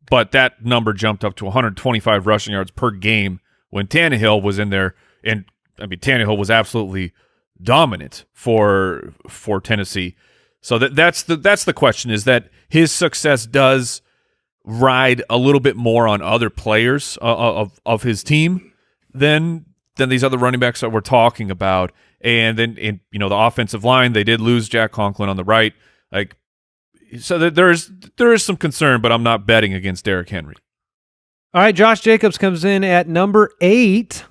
but that number jumped up to 125 rushing yards per game when Tannehill was in there. And, Tannehill was absolutely dominant for Tennessee. So that's the question, is that his success does ride a little bit more on other players of his team than these other running backs that we're talking about. And then the offensive line, they did lose Jack Conklin on the right. So there is some concern, but I'm not betting against Derrick Henry. All right, Josh Jacobs comes in at number 8.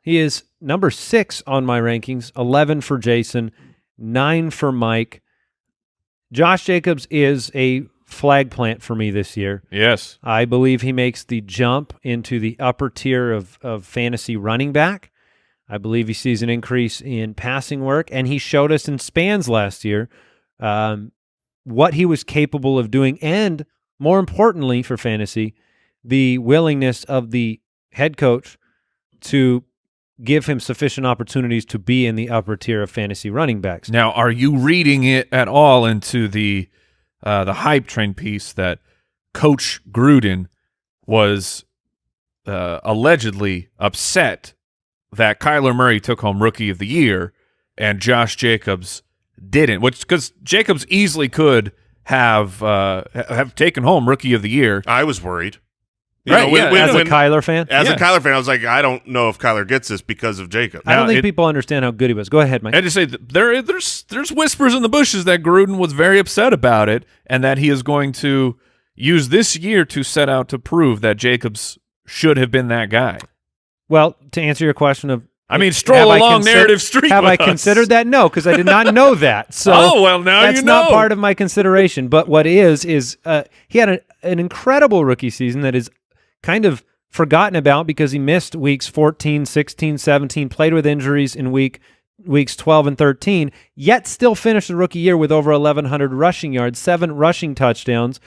He is number 6 on my rankings, 11 for Jason, 9 for Mike. Josh Jacobs is a flag plant for me this year. Yes. I believe he makes the jump into the upper tier of fantasy running back. I believe he sees an increase in passing work, and he showed us in spans last year what he was capable of doing, and more importantly for fantasy, the willingness of the head coach to give him sufficient opportunities to be in the upper tier of fantasy running backs. Now, are you reading it at all into the hype train piece that Coach Gruden was allegedly upset that Kyler Murray took home Rookie of the Year and Josh Jacobs didn't? Which, because Jacobs easily could have taken home Rookie of the Year. I was worried. As a Kyler fan? As a Kyler fan, I was like, I don't know if Kyler gets this because of Jacob. I don't think people understand how good he was. Go ahead, Mike. I just say that there's whispers in the bushes that Gruden was very upset about it and that he is going to use this year to set out to prove that Jacobs should have been that guy. Well, to answer your question of, stroll along narrative street. Have with I us. considered that? No, because I did not know that. So now that's you know. not part of my consideration. But what is he had an incredible rookie season that is kind of forgotten about because he missed weeks 14, 16, 17, played with injuries in weeks 12 and 13, yet still finished the rookie year with over 1,100 rushing yards, 7 rushing touchdowns,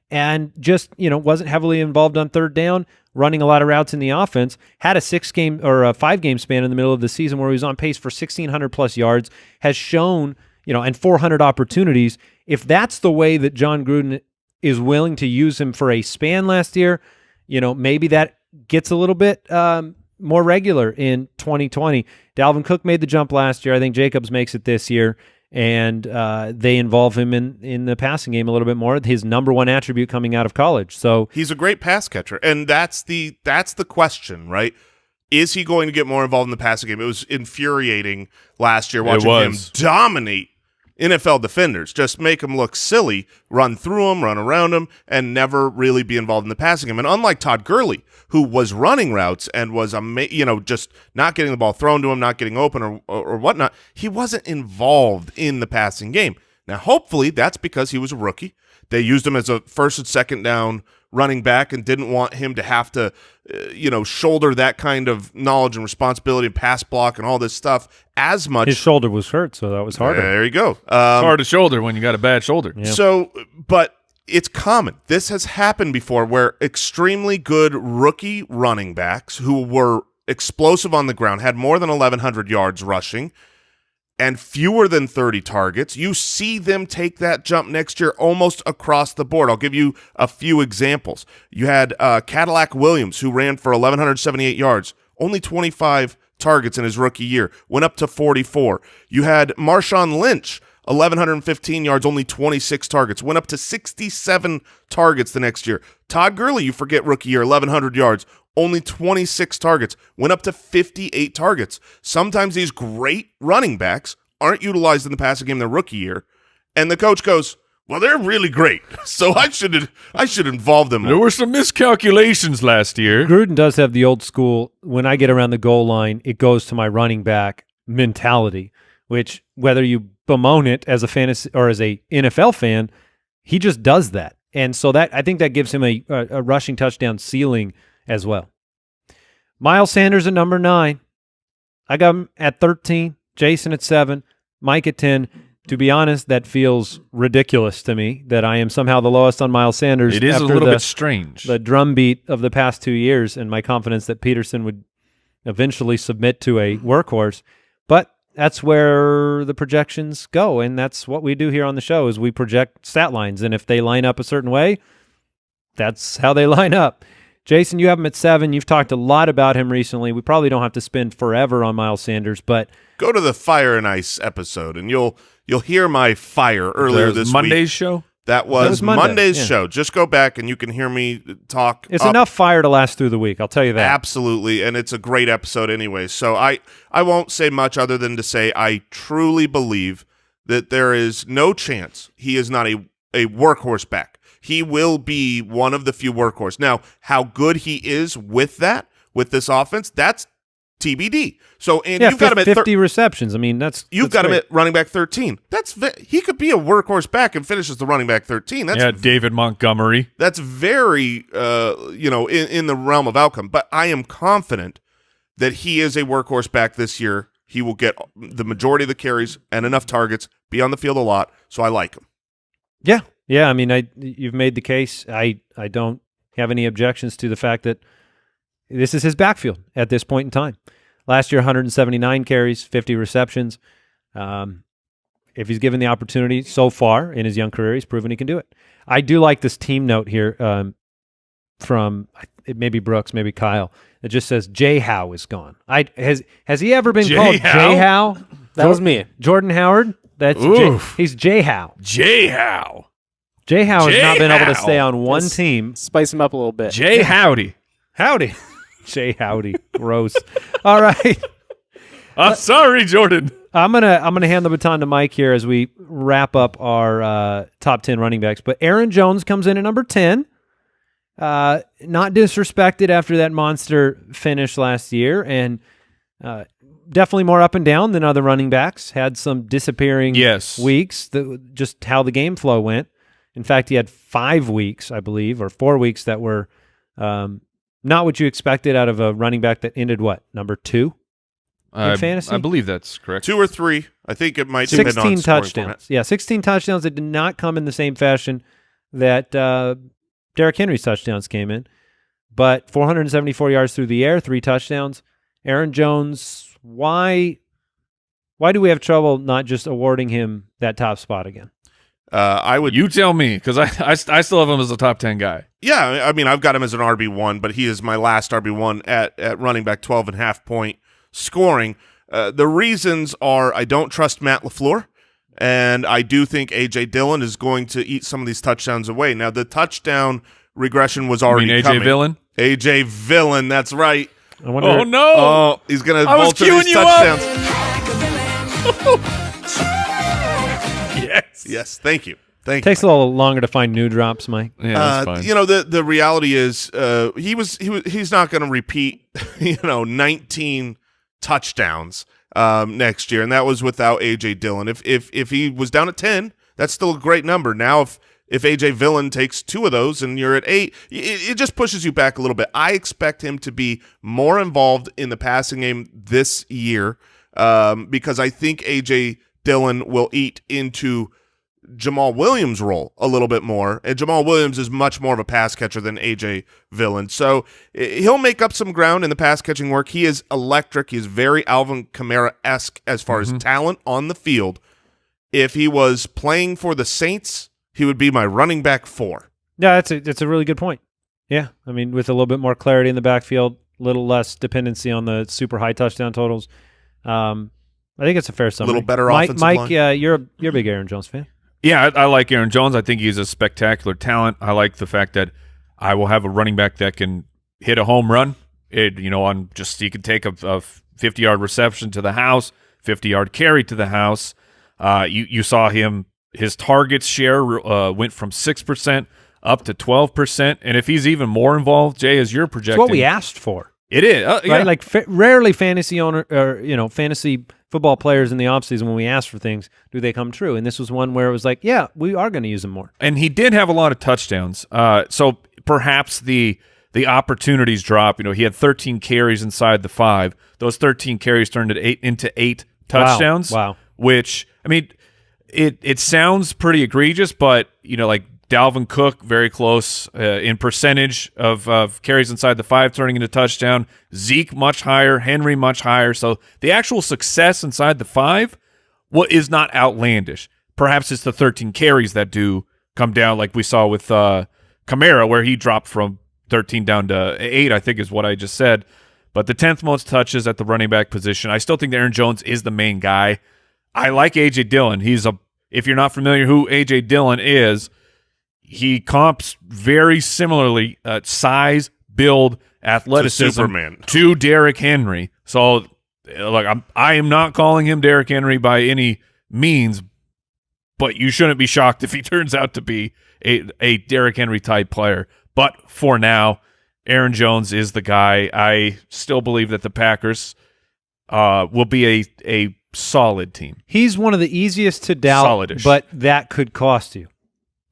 and just, wasn't heavily involved on third down, running a lot of routes in the offense, had a 6-game or a 5-game span in the middle of the season where he was on pace for 1,600 plus yards, has shown, and 400 opportunities. If that's the way that John Gruden is willing to use him for a span last year, maybe that gets a little bit more regular in 2020. Dalvin Cook made the jump last year. I think Jacobs makes it this year, and they involve him in the passing game a little bit more, his number one attribute coming out of college. So he's a great pass catcher, and that's the question, right? Is he going to get more involved in the passing game? It was infuriating last year watching him dominate NFL defenders, just make them look silly, run through them, run around them, and never really be involved in the passing game. And unlike Todd Gurley, who was running routes and was just not getting the ball thrown to him, not getting open or whatnot, he wasn't involved in the passing game. Now, hopefully, that's because he was a rookie. They used him as a first and second down running back and didn't want him to have to, shoulder that kind of knowledge and responsibility and pass block and all this stuff as much. His shoulder was hurt, so that was harder. There you go. It's hard to shoulder when you got a bad shoulder. Yeah. So, but it's common. This has happened before where extremely good rookie running backs who were explosive on the ground, had more than 1,100 yards rushing, and fewer than 30 targets, you see them take that jump next year almost across the board. I'll give you a few examples. You had Cadillac Williams, who ran for 1,178 yards, only 25 targets in his rookie year, went up to 44. You had Marshawn Lynch, 1,115 yards, only 26 targets, went up to 67 targets the next year. Todd Gurley, you forget rookie year, 1,100 yards, only 26 targets, went up to 58 targets. Sometimes these great running backs aren't utilized in the passing game their rookie year, and the coach goes, well, they're really great, so I should involve them more. There were some miscalculations last year. Gruden does have the old school, when I get around the goal line, it goes to my running back mentality, which whether you bemoan it as a fantasy or as a NFL fan, he just does that. And so that I think that gives him a rushing touchdown ceiling as well. Miles Sanders at number 9. I got him at 13, Jason at 7, Mike at 10. To be honest, that feels ridiculous to me that I am somehow the lowest on Miles Sanders. It is a little bit strange. The drumbeat of the past 2 years and my confidence that Peterson would eventually submit to a workhorse. But that's where the projections go, and that's what we do here on the show is we project stat lines, and if they line up a certain way, that's how they line up. Jason, you have him at 7. You've talked a lot about him recently. We probably don't have to spend forever on Miles Sanders, but go to the Fire and Ice episode, and you'll hear my fire earlier this Monday's week. show? That was Monday, Monday's yeah. show. Just go back and you can hear me talk. it's up. enough fire to last through the week, I'll tell you that. Absolutely, and it's a great episode anyway. So I won't say much other than to say I truly believe that there is no chance he is not a workhorse back. He will be one of the few workhorse. Now, how good he is with this offense, that's TBD. So, and yeah, you've got him at 50 receptions. I mean, you've got him at running back 13. He could be a workhorse back and finishes the running back 13. That's David Montgomery. That's very in the realm of outcome. But I am confident that he is a workhorse back this year. He will get the majority of the carries and enough targets, be on the field a lot. So I like him. Yeah. I mean, you've made the case. I don't have any objections to the fact that this is his backfield at this point in time. Last year, 179 carries, 50 receptions. If he's given the opportunity so far in his young career, he's proven he can do it. I do like this team note here from maybe Brooks, maybe Kyle. It just says Jay Howe is gone. Has he ever been called Jay Howe? That was me. Jordan Howard? That's he's Jay Howe. Jay Howe. Jay Howe has not been able to Howe. stay on one team. Spice him up a little bit. Jay Howdy. Howdy. Jay Howdy. Gross. All right. I'm sorry, Jordan. I'm gonna hand the baton to Mike here as we wrap up our top 10 running backs. But Aaron Jones comes in at number 10. Not disrespected after that monster finish last year, and definitely more up and down than other running backs. Had some disappearing weeks, just how the game flow went. In fact, he had 5 weeks, I believe, or 4 weeks that were not what you expected out of a running back that ended what, number 2 in fantasy? I believe that's correct. 2 or 3. I think it might depend on 16 scoring touchdowns. format. Yeah, 16 touchdowns that did not come in the same fashion that Derrick Henry's touchdowns came in. But 474 yards through the air, 3 touchdowns. Aaron Jones, why do we have trouble not just awarding him that top spot again? You tell me, because I still have him as a top 10 guy. Yeah, I mean, I've got him as an RB1, but he is my last RB1 at running back, 12.5 point scoring. The reasons are I don't trust Matt LaFleur, and I do think A.J. Dillon is going to eat some of these touchdowns away. Now, the touchdown regression was already coming. A.J. Villain? A.J. Villain, that's right. I wonder, Oh, no. Oh, he's going to vulture queuing these you touchdowns. Yes, thank you. Thank you. Takes a little longer to find new drops, Mike. Yeah, that's fine. You know, the reality is he's not going to repeat 19 touchdowns next year, and that was without A.J. Dillon. If he was down at 10, that's still a great number. Now if A.J. Villain takes 2 of those and you're at 8, it just pushes you back a little bit. I expect him to be more involved in the passing game this year because I think A.J. Dillon will eat into Jamal Williams' role a little bit more, and Jamal Williams is much more of a pass catcher than A.J. Villain, so he'll make up some ground in the pass catching work. He is electric. He's very Alvin Kamara-esque as far as talent on the field. If he was playing for the Saints, he would be my running back 4. Yeah, that's a really good point. Yeah, I mean, with a little bit more clarity in the backfield, a little less dependency on the super high touchdown totals. I think it's a fair summary. A little better Mike, offensive Mike, line. you're a big Aaron Jones fan. Yeah, I like Aaron Jones. I think he's a spectacular talent. I like the fact that I will have a running back that can hit a home run. He can take a 50-yard reception to the house, 50-yard carry to the house. You saw his targets share went from 6% up to 12%, and if he's even more involved, Jay, as you're projecting, It's what we asked for. It is Right? yeah. Like rarely fantasy fantasy football players in the offseason, when we ask for things, do they come true? And this was one where it was like, yeah, we are going to use them more. And he did have a lot of touchdowns. So perhaps the opportunities drop. He had 13 carries inside the 5. Those 13 carries turned into 8 touchdowns. Wow. Which, I mean, it sounds pretty egregious, but like Dalvin Cook, very close in percentage of carries inside the 5 turning into touchdown. Zeke much higher, Henry much higher. So the actual success inside the 5 is not outlandish. Perhaps it's the 13 carries that do come down, like we saw with Kamara, where he dropped from 13 down to 8, I think is what I just said. But the 10th most touches at the running back position. I still think that Aaron Jones is the main guy. I like A.J. Dillon. If you're not familiar who A.J. Dillon is, he comps very similarly size, build, athleticism Superman. to Derrick Henry. So, I am not calling him Derrick Henry by any means, but you shouldn't be shocked if he turns out to be a Derrick Henry type player. But for now, Aaron Jones is the guy. I still believe that the Packers will be a solid team. He's one of the easiest to doubt, Solidish. but that could cost you.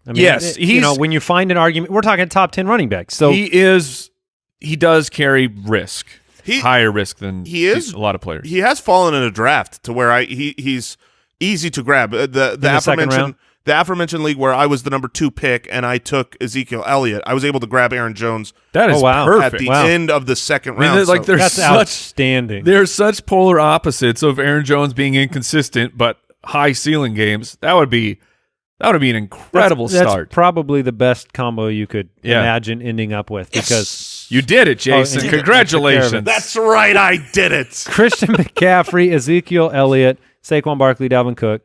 I mean, Yes, when you find an argument, we're talking top 10 running backs. So he does carry risk, higher risk than a lot of players. He has fallen in a draft to where he's easy to grab. The second round? the aforementioned league where I was the number 2 pick and I took Ezekiel Elliott, I was able to grab Aaron Jones That is wow. perfect. at the Wow. end of the second I mean, round. like So- That's outstanding. There's such polar opposites of Aaron Jones being inconsistent but high ceiling games. That would be an incredible That's start. probably the best combo you could Yeah. imagine ending up with because You did it, Jason. and- Congratulations. That's right, I did it. Christian McCaffrey, Ezekiel Elliott, Saquon Barkley, Dalvin Cook,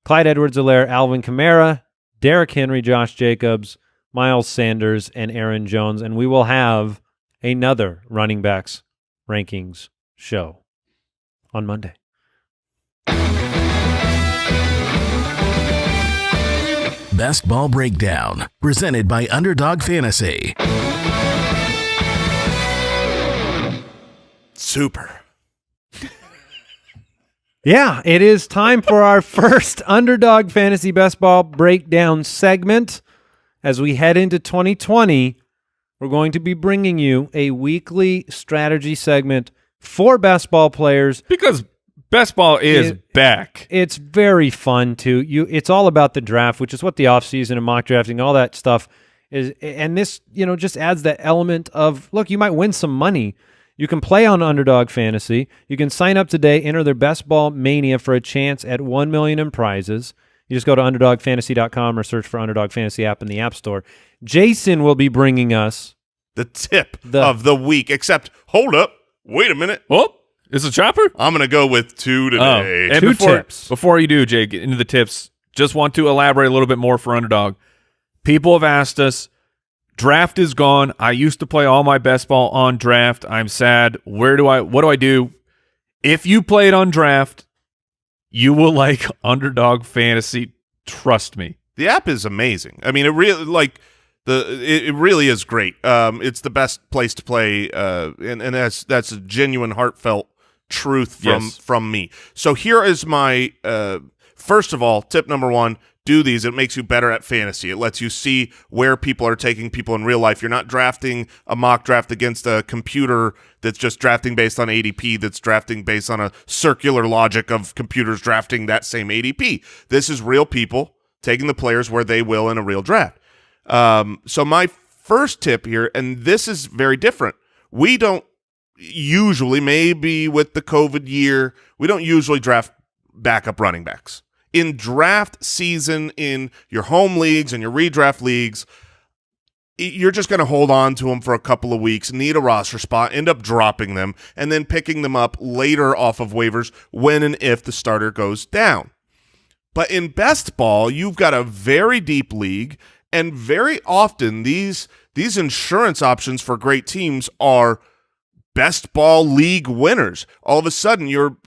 Clyde Edwards-Helaire, Alvin Kamara, Derrick Henry, Josh Jacobs, Miles Sanders, and Aaron Jones. And we will have another running backs rankings show on Monday. Best Ball Breakdown, presented by Underdog Fantasy. Super. Yeah, it is time for our first Underdog Fantasy Best Ball Breakdown segment. As we head into 2020, we're going to be bringing you a weekly strategy segment for best ball players. Because best ball is back. It's very fun too. It's all about the draft, which is what the offseason and mock drafting, all that stuff is. And this, just adds that element of, look, you might win some money. You can play on Underdog Fantasy. You can sign up today, enter their Best Ball Mania for a chance at $1 million in prizes. You just go to UnderdogFantasy.com or search for Underdog Fantasy app in the App Store. Jason will be bringing us The tip of the week, except, hold up, wait a minute. Oh, is it Chopper? I'm going to go with 2 today. And Two tips. Before you do, Jay, get into the tips, just want to elaborate a little bit more for Underdog. People have asked us, draft is gone. I used to play all my best ball on draft. I'm sad. What do I do? If you played on draft, you will like Underdog Fantasy. Trust me. The app is amazing. I mean, it really it really is great. It's the best place to play, and that's a genuine, heartfelt truth from me. So here is my first of all, tip number 1. Do these. It makes you better at fantasy. It lets you see where people are taking people in real life. You're not drafting a mock draft against a computer that's just drafting based on ADP, that's drafting based on a circular logic of computers drafting that same ADP. This is real people taking the players where they will in a real draft. So my first tip here, and this is very different. We don't usually, maybe with the COVID year, we don't usually draft backup running backs. In draft season, in your home leagues and your redraft leagues, you're just going to hold on to them for a couple of weeks, need a roster spot, end up dropping them, and then picking them up later off of waivers when and if the starter goes down. But in best ball, you've got a very deep league, and very often these insurance options for great teams are best ball league winners. All of a sudden, your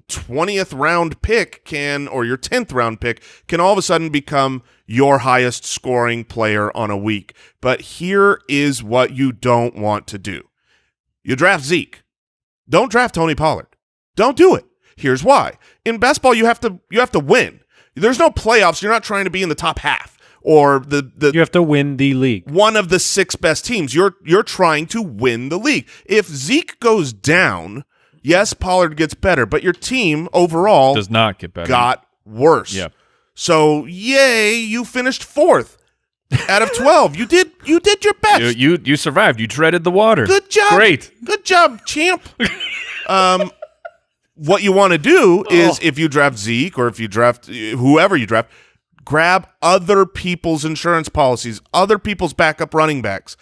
20th round pick or your 10th round pick can all of a sudden become your highest scoring player on a week. But here is what you don't want to do. You draft Zeke. Don't draft Tony Pollard. Don't do it. Here's why. In best ball, you have to win. There's no playoffs. You're not trying to be in the top half or you have to win the league. One of the 6 best teams. You're trying to win the league. If Zeke goes down, yes, Pollard gets better, but your team overall Does not get better. got worse. Yep. So, yay, you finished 4th out of 12. You did your best. You survived. You treaded the water. Good job. Great. Good job, champ. What you want to do is if you draft Zeke or if you draft whoever you draft, grab other people's insurance policies, other people's backup running backs.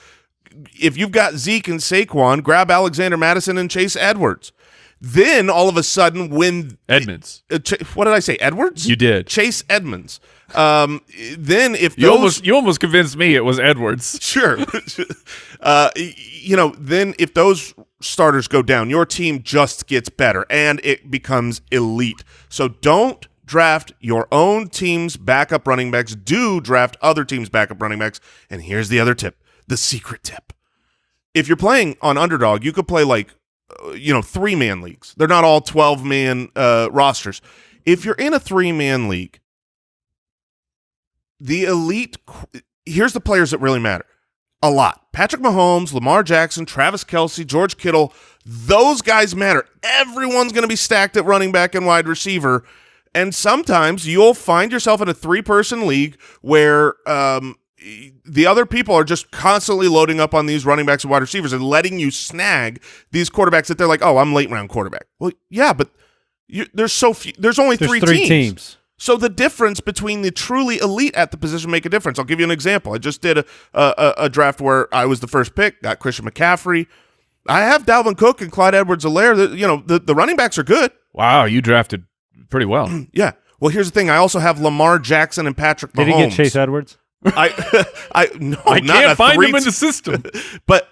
If you've got Zeke and Saquon, grab Alexander Madison and Chase Edwards. Then all of a sudden when Edmonds. What did I say? Edwards? You did. Chase Edmonds. Then if You almost convinced me it was Edwards. Sure. Then if those starters go down, your team just gets better and it becomes elite. So don't draft your own team's backup running backs. Do draft other teams' backup running backs. And here's the other tip, the secret tip. If you're playing on Underdog, you could play 3-man leagues. They're not all 12-man rosters. If you're in a 3-man league, the elite, here's the players that really matter. A lot. Patrick Mahomes, Lamar Jackson, Travis Kelce, George Kittle, those guys matter. Everyone's going to be stacked at running back and wide receiver. And sometimes you'll find yourself in a 3-person league where the other people are just constantly loading up on these running backs and wide receivers and letting you snag these quarterbacks that they're like, oh, I'm late round quarterback. Well, yeah, but there's so few. There's only three teams. So the difference between the truly elite at the position make a difference. I'll give you an example. I just did a draft where I was the first pick, got Christian McCaffrey. I have Dalvin Cook and Clyde Edwards-Helaire. The running backs are good. Wow, you drafted pretty well. Yeah. Well, here's the thing. I also have Lamar Jackson and Patrick Mahomes. Did he get Chase Edwards? I can't find him in the system. But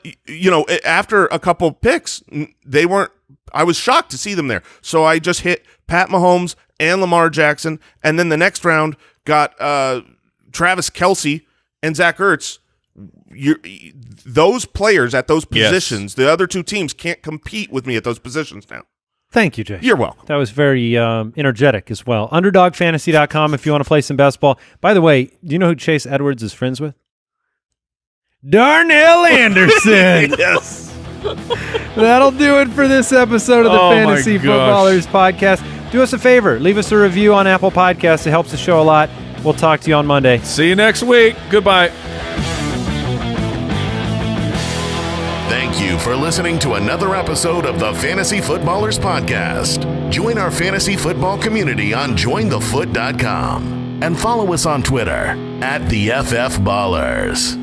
after a couple picks, they weren't. I was shocked to see them there. So I just hit Pat Mahomes and Lamar Jackson, and then the next round got Travis Kelce and Zach Ertz. Those players at those positions, the other two teams can't compete with me at those positions now. Thank you, Jay. You're welcome. That was very energetic as well. UnderdogFantasy.com if you want to play some best ball. By the way, do you know who Chase Edwards is friends with? Darnell Anderson. Yes. That'll do it for this episode of the Fantasy Footballers Podcast. Do us a favor. Leave us a review on Apple Podcasts. It helps the show a lot. We'll talk to you on Monday. See you next week. Goodbye. Thank you for listening to another episode of the Fantasy Footballers Podcast. Join our fantasy football community on jointhefoot.com and follow us on Twitter @TheFFBallers.